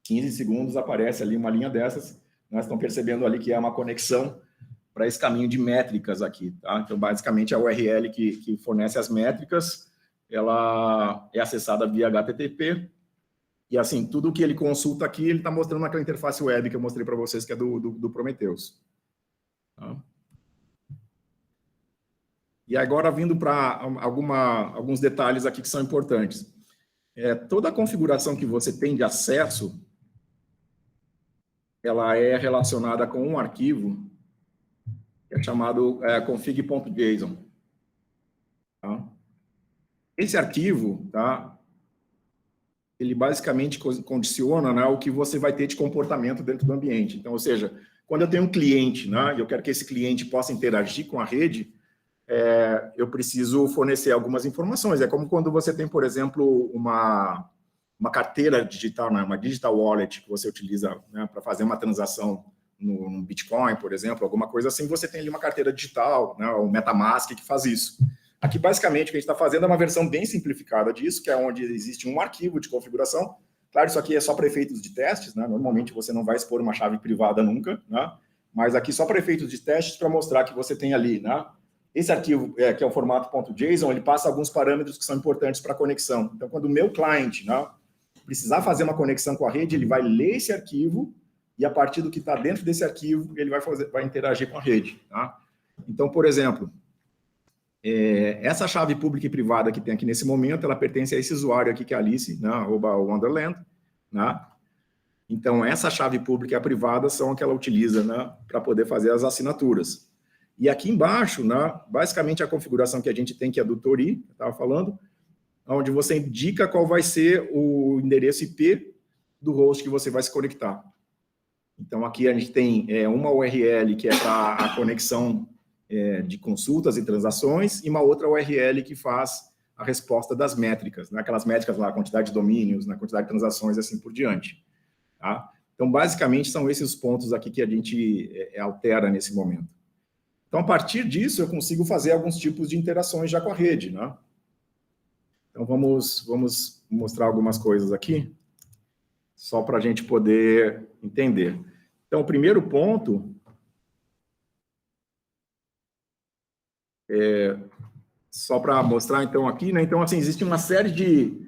15 segundos aparece ali uma linha dessas. Nós estamos percebendo ali que é uma conexão para esse caminho de métricas aqui. Tá? Então, basicamente, a URL que fornece as métricas, ela é acessada via HTTP, e assim, tudo que ele consulta aqui, ele está mostrando naquela interface web que eu mostrei para vocês, que é do Prometheus. Tá? E agora, vindo para alguns detalhes aqui que são importantes. Toda a configuração que você tem de acesso, ela é relacionada com um arquivo que é chamado config.json. Tá? Esse arquivo, tá, ele basicamente condiciona, né, o que você vai ter de comportamento dentro do ambiente. Então, ou seja, quando eu tenho um cliente, né, e eu quero que esse cliente possa interagir com a rede, eu preciso fornecer algumas informações. É como quando você tem, por exemplo, uma carteira digital, né, uma digital wallet que você utiliza, né, para fazer uma transação no Bitcoin, por exemplo, alguma coisa assim, você tem ali uma carteira digital, né, o MetaMask que faz isso. Aqui, basicamente, o que a gente está fazendo é uma versão bem simplificada disso, que é onde existe um arquivo de configuração. Claro, isso aqui é só para efeitos de testes, né? Normalmente você não vai expor uma chave privada nunca, né? Mas aqui só para efeitos de testes para mostrar que você tem ali, né? Esse arquivo, que é o formato .json, ele passa alguns parâmetros que são importantes para a conexão. Então, quando o meu cliente, né, precisar fazer uma conexão com a rede, ele vai ler esse arquivo e, a partir do que está dentro desse arquivo, ele vai interagir com a rede. Tá? Então, por exemplo, Essa chave pública e privada que tem aqui nesse momento, ela pertence a esse usuário aqui, que é Alice, né, @wonderland, né? Então, essa chave pública e a privada são a que ela utiliza, né, para poder fazer as assinaturas. E aqui embaixo, né, basicamente a configuração que a gente tem, que é do Tori, que eu estava falando, onde você indica qual vai ser o endereço IP do host que você vai se conectar. Então, aqui a gente tem uma URL que é para a conexão de consultas e transações, e uma outra URL que faz a resposta das métricas, né? Aquelas métricas lá, a quantidade de domínios, a quantidade de transações e assim por diante. Tá? Então, basicamente, são esses os pontos aqui que a gente altera nesse momento. Então, a partir disso, eu consigo fazer alguns tipos de interações já com a rede, né? Então, vamos mostrar algumas coisas aqui, só para a gente poder entender. Então, o primeiro ponto só para mostrar, então, aqui, né? Então, assim, existe uma série de...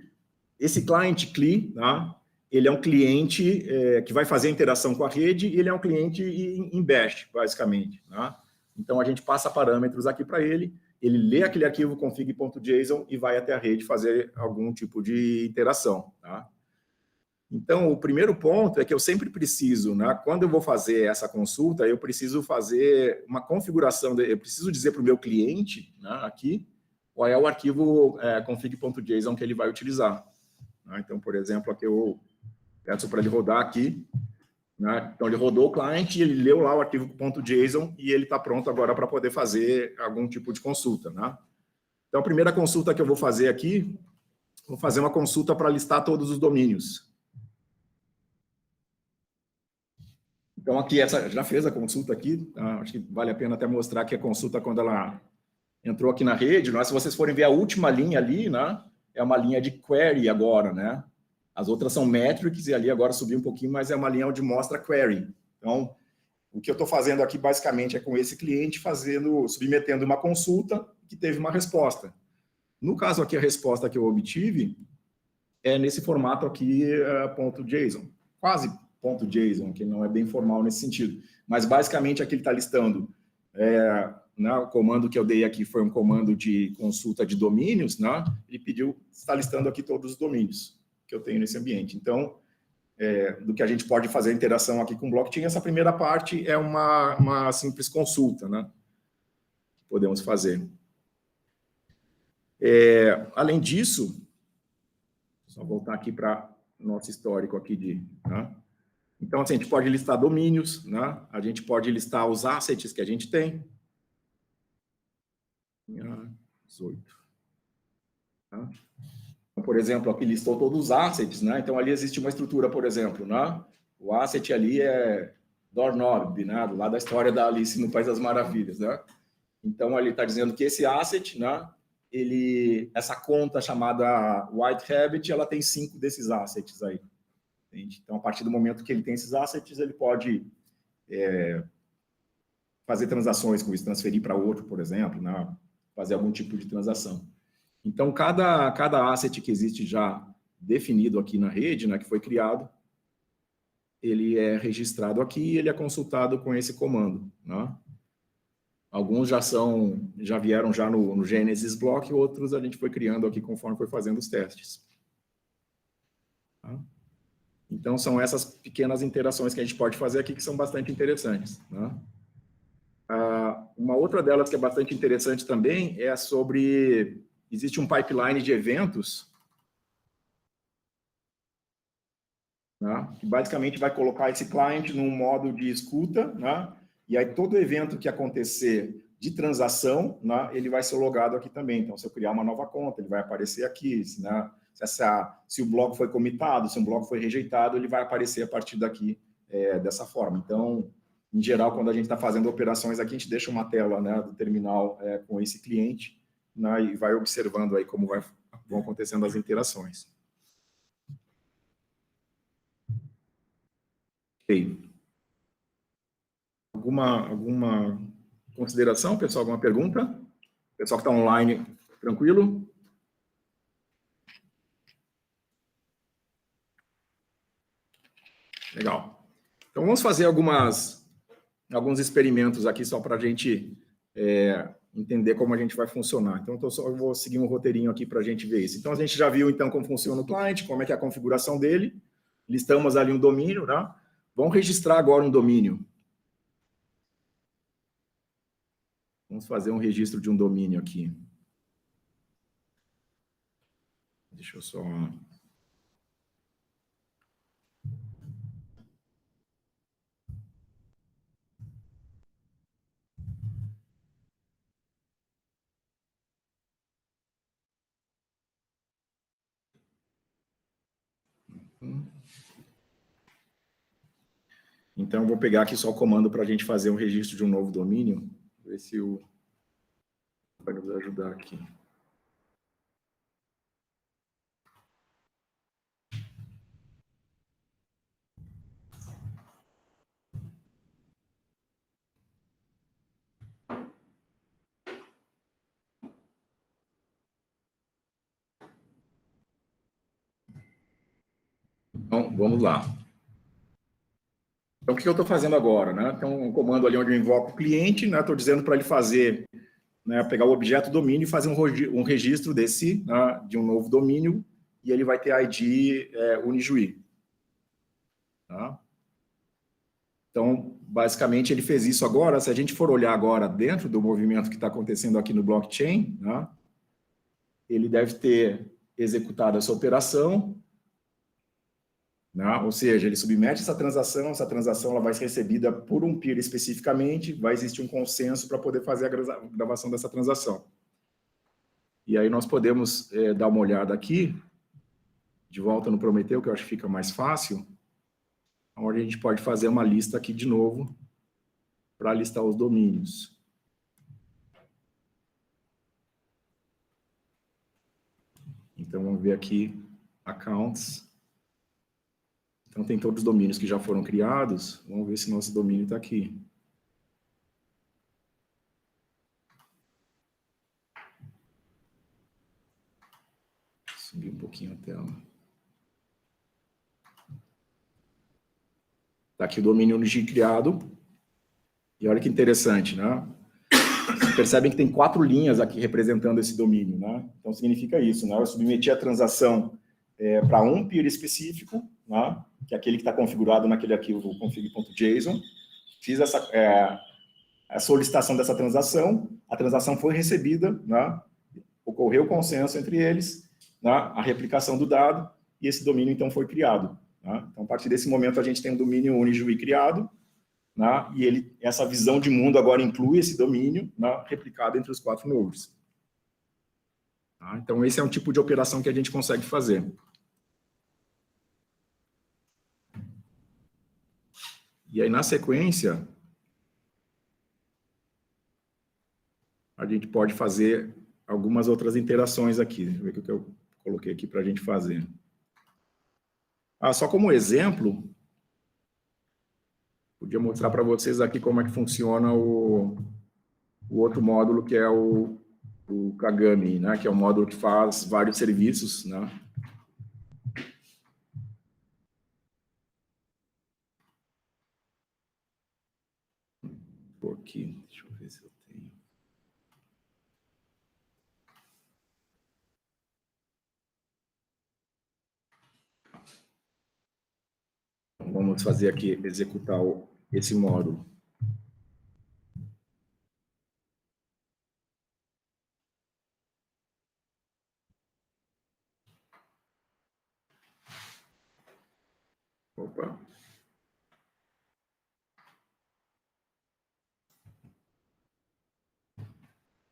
Esse client CLI, tá? Ele é um cliente que vai fazer a interação com a rede, e ele é um cliente em bash, basicamente, tá? Então, a gente passa parâmetros aqui para ele lê aquele arquivo config.json e vai até a rede fazer algum tipo de interação, tá? Então, o primeiro ponto é que eu sempre preciso, né, quando eu vou fazer essa consulta, eu preciso fazer uma configuração, eu preciso dizer para o meu cliente, né, aqui, qual é o arquivo config.json que ele vai utilizar. Né? Então, por exemplo, aqui eu peço para ele rodar aqui, né? Então, ele rodou o cliente, ele leu lá o arquivo .json e ele está pronto agora para poder fazer algum tipo de consulta. Né? Então, a primeira consulta que eu vou fazer aqui, vou fazer uma consulta para listar todos os domínios. Então, aqui, essa já fez a consulta aqui, tá? Acho que vale a pena até mostrar que a consulta, quando ela entrou aqui na rede, né? Se vocês forem ver a última linha ali, né? É uma linha de query agora, né? As outras são metrics, e ali agora subiu um pouquinho, mas é uma linha onde mostra query. Então, o que eu estou fazendo aqui, basicamente, é com esse cliente submetendo uma consulta que teve uma resposta. No caso aqui, a resposta que eu obtive é nesse formato aqui, .json. Quase .json, que não é bem formal nesse sentido. Mas, basicamente, aqui ele está listando... né, o comando que eu dei aqui foi um comando de consulta de domínios, né? Ele pediu, está listando aqui todos os domínios que eu tenho nesse ambiente. Então, do que a gente pode fazer a interação aqui com o blockchain, essa primeira parte é uma simples consulta, né? Que podemos fazer. Além disso, só voltar aqui para o nosso histórico aqui né? Então, assim, a gente pode listar domínios, né? A gente pode listar os assets que a gente tem. 18. Tá? Então, por exemplo, aqui listou todos os assets, né? Então, ali existe uma estrutura, por exemplo, né? O asset ali é doorknob, né? Do lado da história da Alice no País das Maravilhas, né? Então, ali está dizendo que esse asset, né? Essa conta chamada White Rabbit, ela tem 5 desses assets aí. Entende? Então, a partir do momento que ele tem esses assets, ele pode fazer transações com isso, transferir para outro, por exemplo, né? Fazer algum tipo de transação. Então, cada asset que existe já definido aqui na rede, né, que foi criado, ele é registrado aqui e ele é consultado com esse comando. Né? Alguns já vieram já no Genesis Block, outros a gente foi criando aqui conforme foi fazendo os testes. Tá? Então, são essas pequenas interações que a gente pode fazer aqui que são bastante interessantes. Né? Uma outra delas que é bastante interessante também é sobre... Existe um pipeline de eventos, né, que basicamente vai colocar esse cliente num modo de escuta, né, e aí todo evento que acontecer de transação, né, ele vai ser logado aqui também. Então, se eu criar uma nova conta, ele vai aparecer aqui. Né, se o bloco foi comitado, se um bloco foi rejeitado, ele vai aparecer a partir daqui dessa forma. Então, em geral, quando a gente está fazendo operações aqui, a gente deixa uma tela, né, do terminal com esse cliente, né, e vai observando aí como vão acontecendo as interações. Ok. Alguma consideração, pessoal? Alguma pergunta? Pessoal que está online, tranquilo? Legal. Então, vamos fazer alguns experimentos aqui só para a gente entender como a gente vai funcionar. Então, eu vou seguir um roteirinho aqui para a gente ver isso. Então, a gente já viu, então, como funciona o cliente, como é que é a configuração dele. Listamos ali um domínio, né? Vamos registrar agora um domínio. Vamos fazer um registro de um domínio aqui. Deixa eu só... Então, eu vou pegar aqui só o comando para a gente fazer um registro de um novo domínio. Ver se o... vai nos ajudar aqui. Então, vamos lá. Então, o que eu estou fazendo agora? Né? Então, um comando ali onde eu invoco o cliente, né? Estou dizendo para ele fazer, né, pegar o objeto domínio e fazer um registro desse, né, de um novo domínio, e ele vai ter ID Unijuí. Tá? Então, basicamente, ele fez isso agora. Se a gente for olhar agora dentro do movimento que está acontecendo aqui no blockchain, né, ele deve ter executado essa operação, né? Ou seja, ele submete essa transação ela vai ser recebida por um peer especificamente, vai existir um consenso para poder fazer a gravação dessa transação. E aí nós podemos dar uma olhada aqui, de volta no Prometeu, que eu acho que fica mais fácil, onde a gente pode fazer uma lista aqui de novo, para listar os domínios. Então, vamos ver aqui, accounts. Então, tem todos os domínios que já foram criados. Vamos ver se nosso domínio está aqui. Subir um pouquinho a tela. Está aqui o domínio Unijuí criado. E olha que interessante, né? Vocês percebem que tem 4 linhas aqui representando esse domínio, né? Então, significa isso, né? Eu submeti a transação para um peer específico, né? Que é aquele que está configurado naquele arquivo config.json. Fiz a solicitação dessa transação, a transação foi recebida, né? Ocorreu consenso entre eles, né? A replicação do dado, e esse domínio, então, foi criado. Né? Então, a partir desse momento, a gente tem um domínio Unijuí criado, né? E essa visão de mundo agora inclui esse domínio, né? Replicado entre os 4 nodes. Tá? Então, esse é um tipo de operação que a gente consegue fazer. E aí, na sequência, a gente pode fazer algumas outras interações aqui. Deixa eu ver o que eu coloquei aqui para a gente fazer. Só como exemplo, podia mostrar para vocês aqui como é que funciona o outro módulo, que é o Kagami, né? Que é um módulo que faz vários serviços, né? Por aqui, deixa eu ver se eu tenho. Vamos fazer aqui, executar esse módulo. Opa.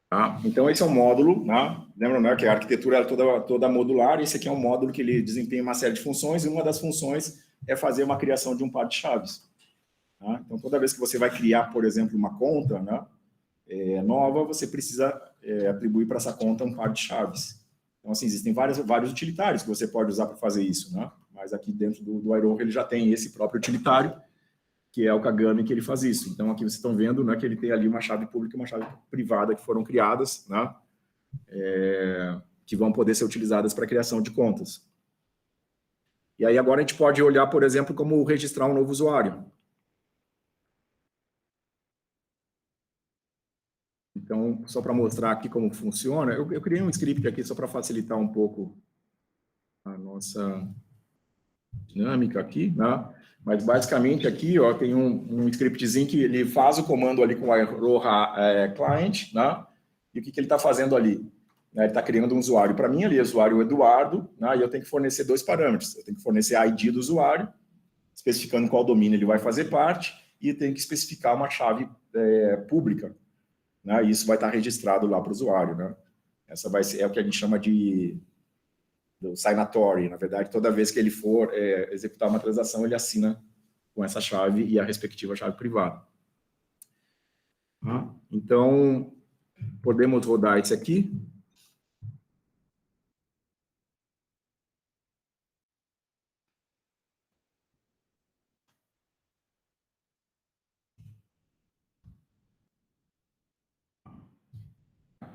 Tá? Então, esse é um módulo, né? Lembra, né, que a arquitetura é toda modular, esse aqui é um módulo que ele desempenha uma série de funções, e uma das funções é fazer uma criação de um par de chaves. Tá? Então, toda vez que você vai criar, por exemplo, uma conta, né, nova, você precisa atribuir para essa conta um par de chaves. Então, assim, existem vários utilitários que você pode usar para fazer isso, né? Mas aqui dentro do Iroha ele já tem esse próprio utilitário, que é o Kagami, que ele faz isso. Então, aqui vocês estão vendo, né, que ele tem ali uma chave pública e uma chave privada que foram criadas, né, que vão poder ser utilizadas para a criação de contas. E aí agora a gente pode olhar, por exemplo, como registrar um novo usuário. Então, só para mostrar aqui como funciona, eu criei um script aqui só para facilitar um pouco a nossa dinâmica aqui, né? Mas basicamente aqui, ó, tem um scriptzinho que ele faz o comando ali com o Aroha client, né? E o que ele está fazendo ali? Né? Ele está criando um usuário para mim ali, usuário Eduardo, né? E eu tenho que fornecer 2 parâmetros. Eu tenho que fornecer a ID do usuário, especificando qual domínio ele vai fazer parte, e tenho que especificar uma chave pública, né? E isso vai estar registrado lá para o usuário, né? Essa vai ser, é o que a gente chama do signatory. Na verdade, toda vez que ele for executar uma transação, ele assina com essa chave e a respectiva chave privada. Então, podemos rodar esse aqui.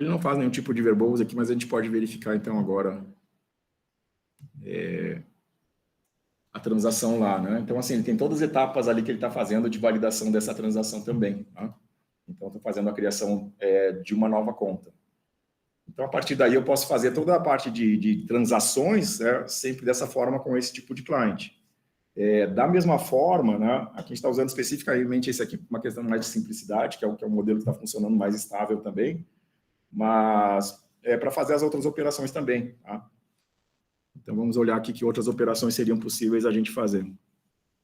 Ele não faz nenhum tipo de verbose aqui, mas a gente pode verificar, então, agora a transação lá, né? Então, assim, ele tem todas as etapas ali que ele está fazendo de validação dessa transação também, tá? Então, estou fazendo a criação de uma nova conta. Então, a partir daí, eu posso fazer toda a parte de transações, sempre dessa forma, com esse tipo de cliente. Da mesma forma, né, aqui a gente está usando especificamente esse aqui, uma questão mais de simplicidade, que é o modelo que está funcionando mais estável também, mas para fazer as outras operações também. Tá? Então, vamos olhar aqui que outras operações seriam possíveis a gente fazer.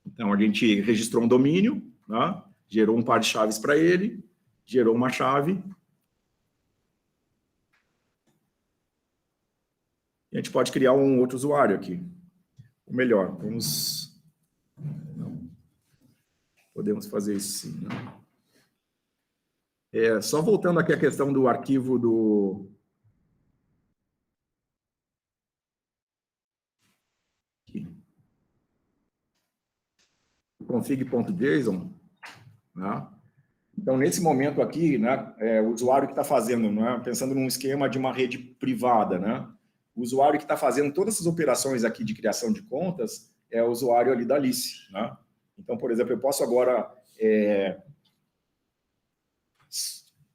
Então, a gente registrou um domínio, né, gerou um par de chaves para ele, gerou uma chave. E a gente pode criar um outro usuário aqui. Ou melhor, podemos fazer isso sim. Né? Só voltando aqui à questão do arquivo do... config.json, né? Então, nesse momento aqui, né, o usuário que está fazendo, né, pensando num esquema de uma rede privada, né, o usuário que está fazendo todas essas operações aqui de criação de contas é o usuário ali da Alice. Né? Então, por exemplo, eu posso agora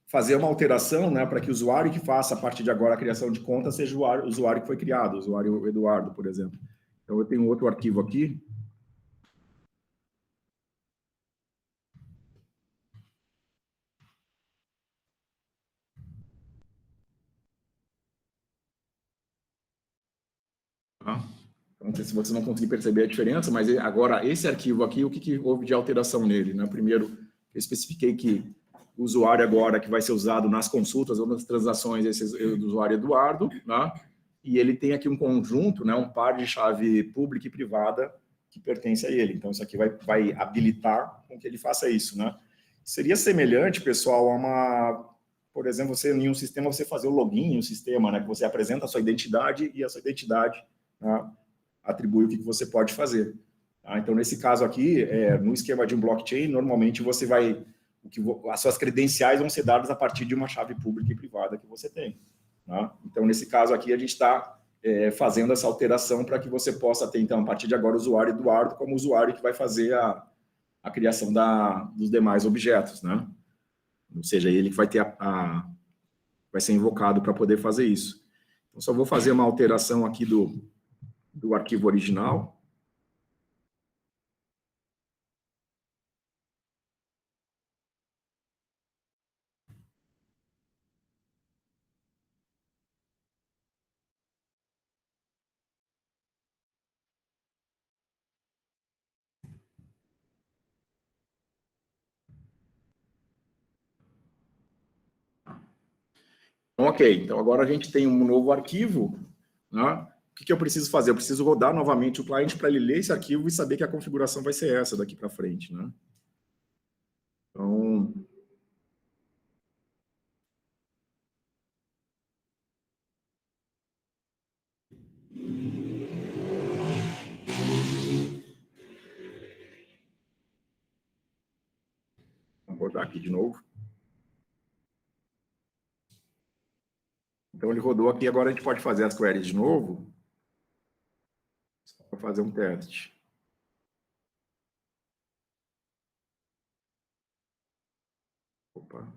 fazer uma alteração, né, para que o usuário que faça a partir de agora a criação de conta seja o usuário que foi criado, o usuário Eduardo, por exemplo. Então, eu tenho outro arquivo aqui. Não sei se você não conseguir perceber a diferença, mas agora esse arquivo aqui, o que houve de alteração nele? Né? Primeiro, eu especifiquei que o usuário agora que vai ser usado nas consultas ou nas transações, esse é o usuário Eduardo, né? E ele tem aqui um conjunto, né, um par de chave pública e privada que pertence a ele. Então, isso aqui vai habilitar com que ele faça isso. Né? Seria semelhante, pessoal, a uma... Por exemplo, você em um sistema, você fazer o login em um sistema, né, que você apresenta a sua identidade e a sua identidade, né, atribui o que você pode fazer. Tá? Então, nesse caso aqui, no esquema de um blockchain, normalmente você vai... as suas credenciais vão ser dadas a partir de uma chave pública e privada que você tem. Tá? Então, nesse caso aqui, a gente está fazendo essa alteração para que você possa ter, então, a partir de agora, o usuário Eduardo como usuário que vai fazer a criação dos demais objetos. Né? Ou seja, ele que vai ter vai ser invocado para poder fazer isso. Então, só vou fazer uma alteração aqui do arquivo original. Então, ok. Então, agora a gente tem um novo arquivo. Né? O que eu preciso fazer? Eu preciso rodar novamente o cliente para ele ler esse arquivo e saber que a configuração vai ser essa daqui para frente. Né? Então... Vou rodar aqui de novo. Então, ele rodou aqui. Agora a gente pode fazer as queries de novo. Só para fazer um teste. Opa.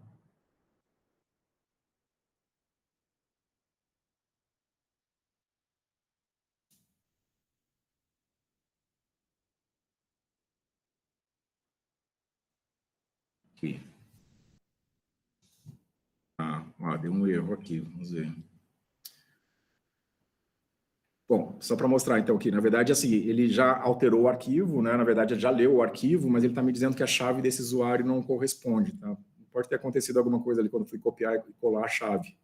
Aqui. Ó, deu um erro aqui, vamos ver. Bom, só para mostrar então que, na verdade, assim, ele já alterou o arquivo, né? Na verdade, ele já leu o arquivo, mas ele está me dizendo que a chave desse usuário não corresponde, tá? Pode ter acontecido alguma coisa ali quando eu fui copiar e colar a chave,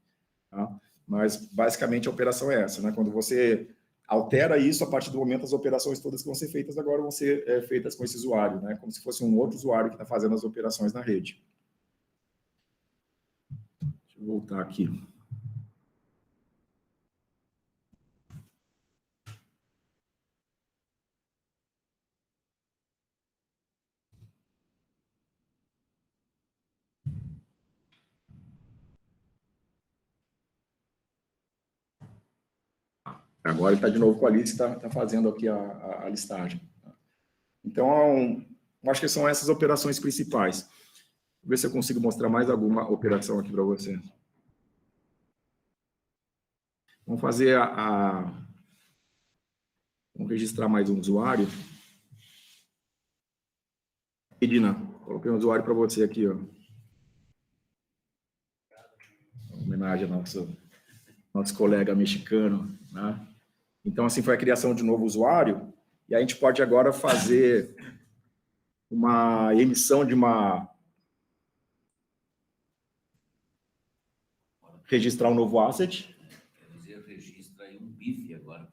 tá? Mas, basicamente, a operação é essa, né? Quando você altera isso, a partir do momento, as operações todas que vão ser feitas agora vão ser feitas com esse usuário, né? Como se fosse um outro usuário que está fazendo as operações na rede. Deixa eu voltar aqui. Agora ele está de novo com a lista, está fazendo aqui a listagem. Então, acho que são essas operações principais. Vou ver se eu consigo mostrar mais alguma operação aqui para você. Vamos fazer vamos registrar mais um usuário. Edina, coloquei um usuário para você aqui, ó. Uma homenagem ao nosso colega mexicano, né? Então, assim, foi a criação de um novo usuário, e a gente pode agora fazer uma emissão de registrar um novo asset. Quer dizer, registra aí um bife agora.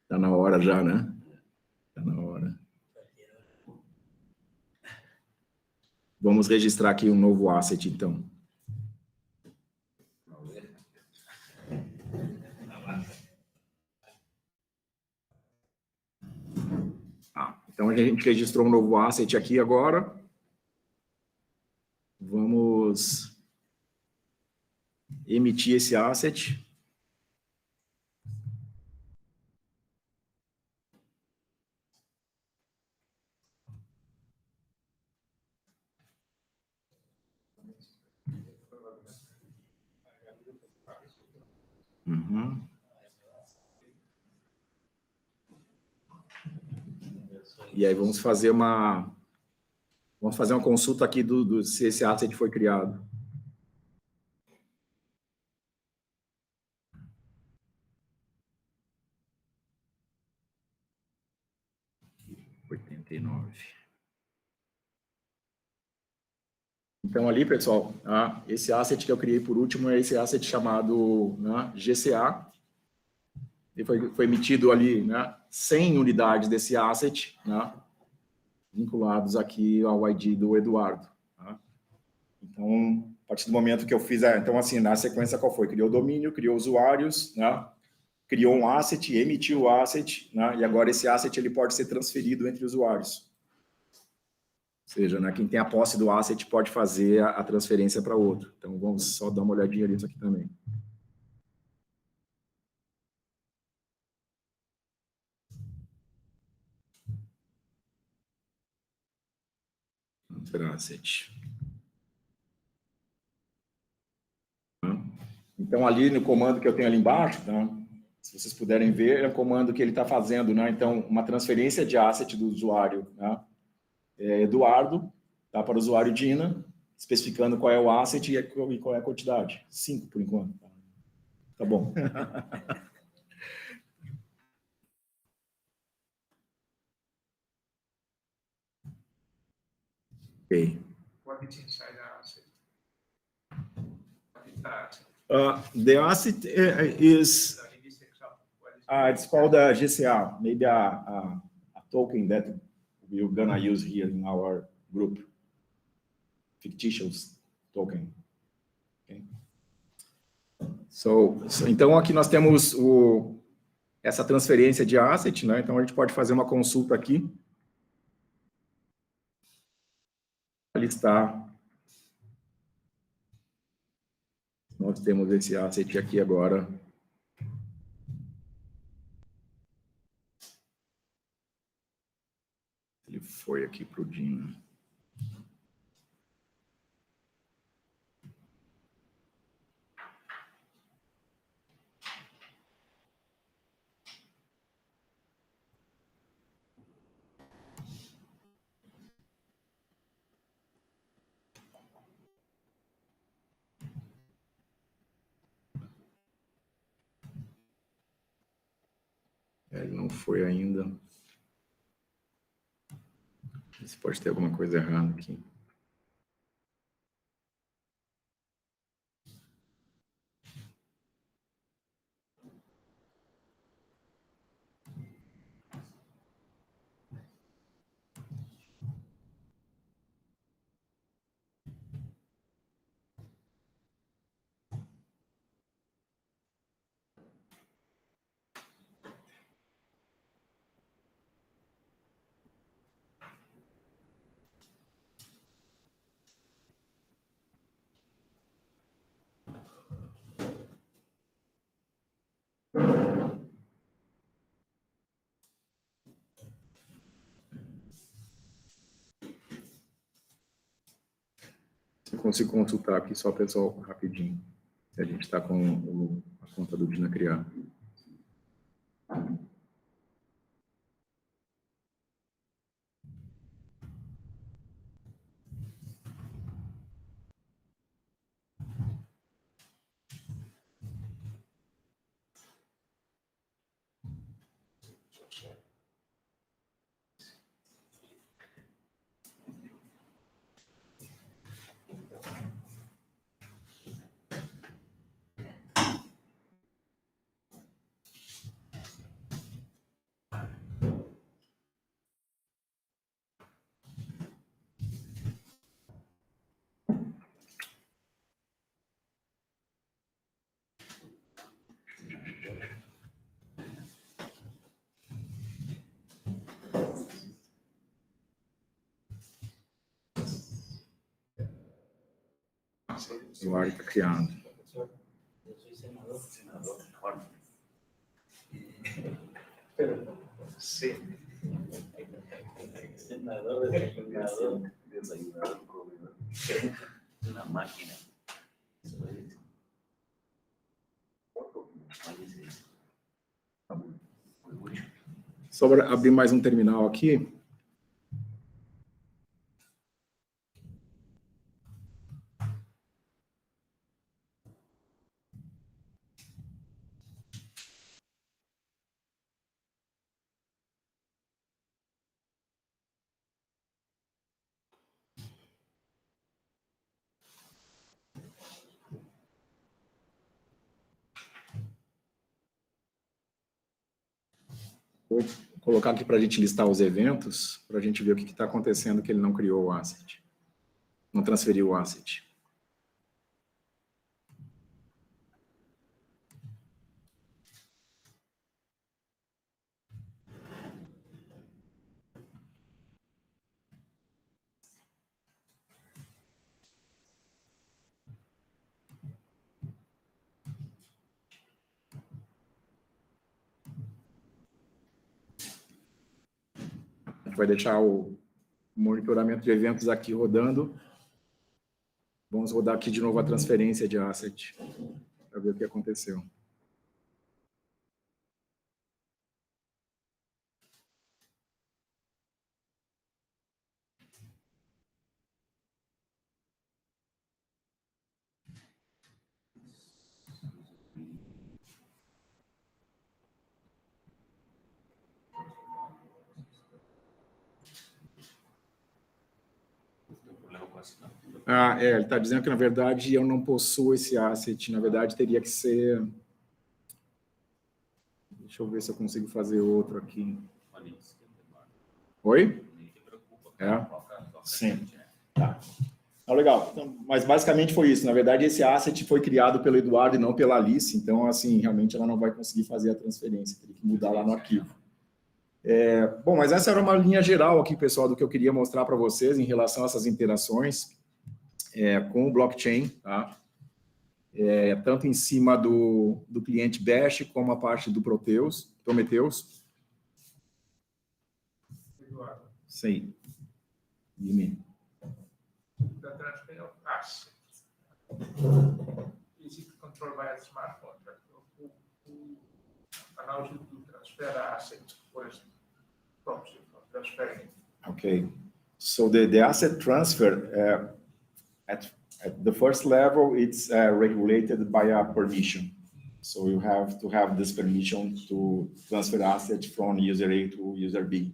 Está na hora já, né? Está na hora. Vamos registrar aqui um novo asset, então. Então, a gente registrou um novo asset aqui agora. Vamos emitir esse asset. Uhum. E aí vamos fazer uma consulta aqui se esse asset foi criado. Então, ali, pessoal, esse asset que eu criei por último é esse asset chamado, né, GCA. Ele foi emitido ali, né, 100 unidades desse asset, né, vinculados aqui ao ID do Eduardo. Tá? Então, a partir do momento que eu fiz, então, assim, na sequência qual foi? Criou domínio, criou usuários, né, criou um asset, emitiu o asset, né, e agora esse asset ele pode ser transferido entre usuários. Ou seja, né, quem tem a posse do asset pode fazer a transferência para outro. Então, vamos só dar uma olhadinha nisso aqui também. Transfer asset. Então, ali no comando que eu tenho ali embaixo, tá? Se vocês puderem ver, é o comando que ele está fazendo, né? Então, uma transferência de asset do usuário, né? Eduardo, tá? Para o usuário Dina, especificando qual é o asset e qual é a quantidade. 5, por enquanto. Tá bom. Ok. What is inside the asset? What is that? The asset is... In this example, what is it's called a GCA, maybe a token that we're gonna use here in our group. Fictitious token. Okay. Então, aqui nós temos essa transferência de asset, né? Então, a gente pode fazer uma consulta aqui. Ali está. Nós temos esse asset aqui agora. Ele foi aqui para o Dino. Ele não foi ainda. Se pode ter alguma coisa errada aqui. Se eu consigo consultar aqui só, pessoal, rapidinho. Se a gente está com a conta do Dina criada. O ar está criado. Sí. Una máquina. Só para abrir mais um terminal aqui. Vou colocar aqui para a gente listar os eventos, para a gente ver o que está acontecendo que ele não criou o asset. Não transferiu o asset. A gente vai deixar o monitoramento de eventos aqui rodando. Vamos rodar aqui de novo a transferência de asset, para ver o que aconteceu. Ele está dizendo que, na verdade, eu não possuo esse asset. Na verdade, teria que ser... Deixa eu ver se eu consigo fazer outro aqui. Oi? Sim. Tá. Legal. Então, mas, basicamente, foi isso. Na verdade, esse asset foi criado pelo Eduardo e não pela Alice. Então, assim, realmente, ela não vai conseguir fazer a transferência. Teria que mudar lá no arquivo. Bom, mas essa era uma linha geral aqui, pessoal, do que eu queria mostrar para vocês em relação a essas interações com o blockchain, tá? Tanto em cima do cliente Bash, como a parte do Prometheus. Eduardo. Sim. Dime. The transfer of assets. Is it controlled by a smart contract? Who allows you to transfer assets for a proxy for transferring? Okay. So the asset transfer at the first level, it's regulated by a permission. So you have to have this permission to transfer assets from user A to user B.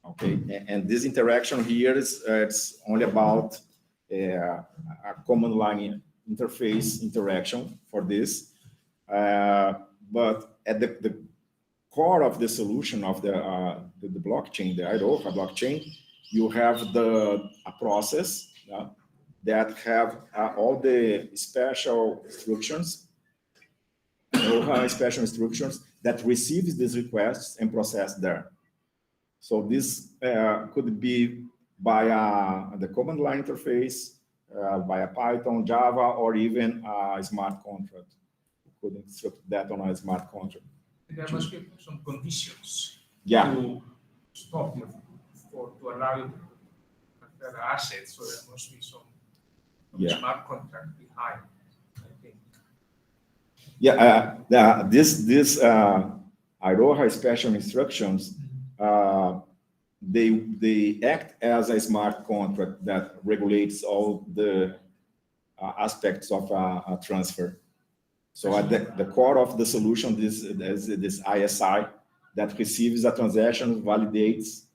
Okay, and this interaction here is it's only about a command line interface interaction for this. But at the core of the solution of the blockchain, the Iroha blockchain, you have a process that have all the special instructions, special instructions that receives these requests and process there. So this could be via the command line interface, via Python, Java, or even a smart contract. You could instruct that on a smart contract. There must be some conditions Yeah. to stop you to allow you to transfer assets. So there must be some smart contract behind, I think. Yeah, this Iroha special instructions, they act as a smart contract that regulates all the aspects of a transfer. So at the core of the solution, this ISI that receives a transaction, validates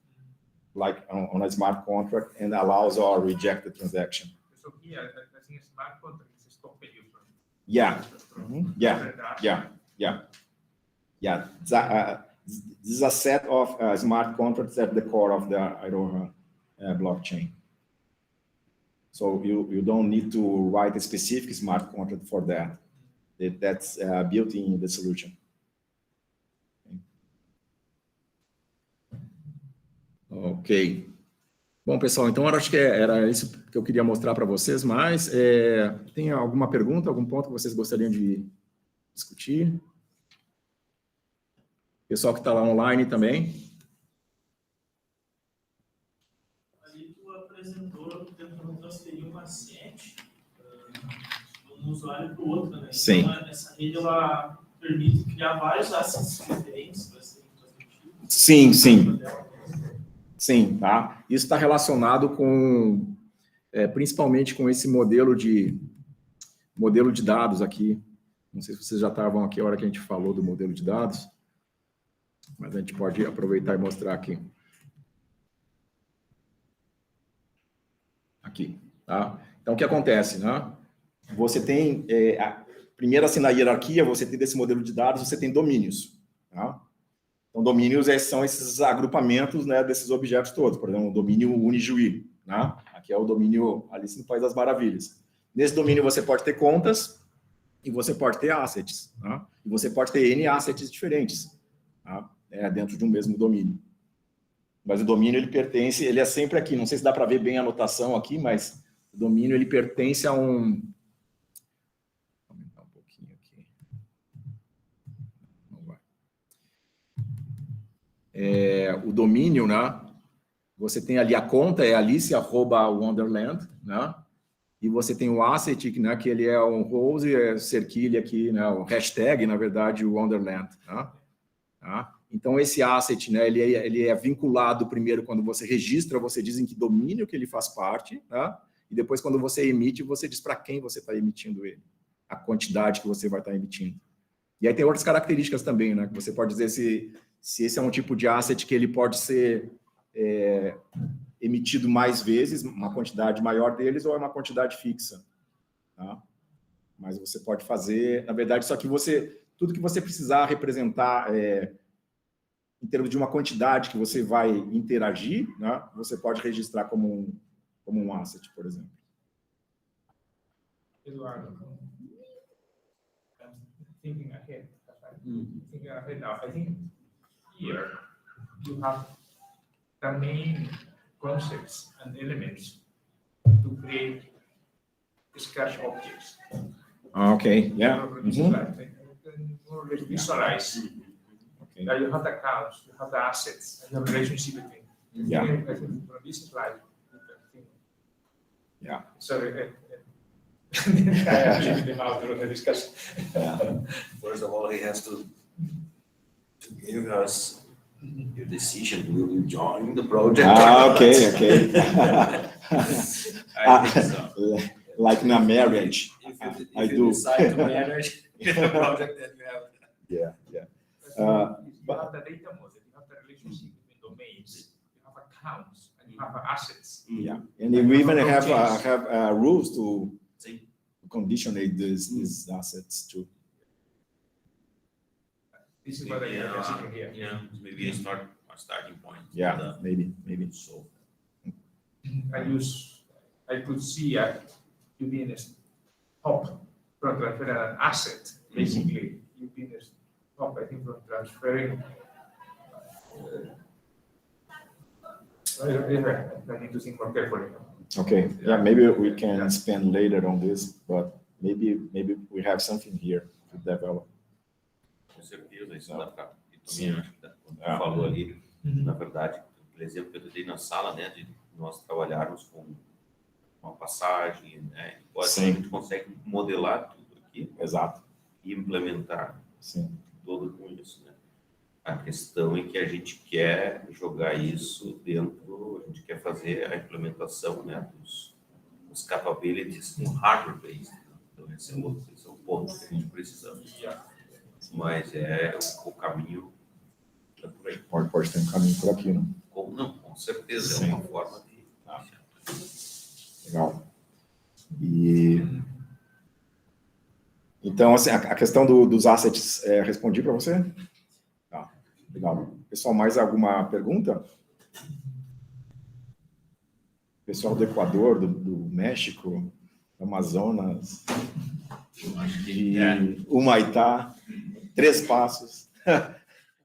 like on a smart contract, and allows or reject the transaction. So here, I think a smart contract is stopping you from. This is a set of smart contracts at the core of the Iroha blockchain. So you don't need to write a specific smart contract for that. That's built in the solution. Ok. Bom, pessoal, então eu acho que era isso que eu queria mostrar para vocês, mas tem alguma pergunta, algum ponto que vocês gostariam de discutir? Pessoal que está lá online também. Ali tu apresentou tentando transferir um asset de um usuário para o outro, né? Sim. Então, essa rede ela permite criar vários assets diferentes para serem transmitidos. Sim, tá? Isso está relacionado com, principalmente com esse modelo de dados aqui. Não sei se vocês já estavam aqui a hora que a gente falou do modelo de dados, mas a gente pode aproveitar e mostrar aqui. Aqui, tá? Então, o que acontece, né? Você tem, primeiro assim na hierarquia, você tem desse modelo de dados, você tem domínios, tá? Então, domínios são esses agrupamentos, né, desses objetos todos. Por exemplo, o domínio Unijuí, né? Aqui é o domínio Alice no País das Maravilhas. Nesse domínio você pode ter contas e você pode ter assets, né? E você pode ter N assets diferentes, tá? Dentro de um mesmo domínio. Mas o domínio, ele pertence, ele é sempre aqui. Não sei se dá para ver bem a anotação aqui, mas o domínio, ele pertence a um... Vou aumentar um pouquinho aqui. Não vai. O domínio, né? Você tem ali a conta, é alice@wonderland, né? E você tem o asset, né? Que ele é um rose, cerquilha aqui, né? O hashtag, na verdade, o Wonderland, né? Tá? Então, esse asset, né, ele é vinculado primeiro quando você registra, você diz em que domínio que ele faz parte, tá? E depois, quando você emite, você diz para quem você está emitindo ele, a quantidade que você vai estar emitindo. E aí tem outras características também, né? Que você pode dizer se esse é um tipo de asset que ele pode ser emitido mais vezes, uma quantidade maior deles, ou é uma quantidade fixa, tá? Mas você pode fazer, na verdade, só que tudo que você precisar representar em termos de uma quantidade que você vai interagir, né, você pode registrar como um asset, por exemplo. Eduardo, I'm thinking ahead. Thinking ahead now. I think here you have the main concepts and elements to create scarce objects. Okay, yeah. More or less visualize. Okay. That you have the accounts, you have the assets, and you have relationship between. Yeah. I think from this slide, Yeah. Sorry. I leave them out of the discussion. First of all, he has to give us your decision. Will you join the project? Okay. I think so. Like in a marriage. If I you do. decide to manage, project that you have. Yeah, yeah. You have the data model, you have the relationship between domains, you have accounts, and you have assets. Yeah, and we even have rules to Sim. conditionate these assets too. This is what I can see here. Yeah, maybe a starting point. Yeah, maybe. So, I could see you being a top from transferring an asset, basically. You being a top, I think, from transferring. I need to think more carefully. Okay, yeah, maybe we can spend later on this, but maybe we have something here to develop. Com certeza, isso dá para. Eu Sim. também acho que quando tu falou ali, na verdade, por exemplo, que eu dei na sala, né, de nós trabalharmos com uma passagem, né, a gente consegue modelar tudo aqui. Exato. E implementar Sim. todo com isso, né? A questão é que a gente quer jogar isso dentro, a gente quer fazer a implementação, né, dos capabilities no hardware base. Então esse é o ponto que a gente precisa. Mas o caminho é por aí. Pode ter um caminho por aqui, né? Com certeza, Sim. é uma forma de... Legal. Então, assim, a questão dos assets, respondi para você? Tá, legal. Pessoal, mais alguma pergunta? Pessoal do Equador, do México, do Amazonas, de Humaitá, Três Passos.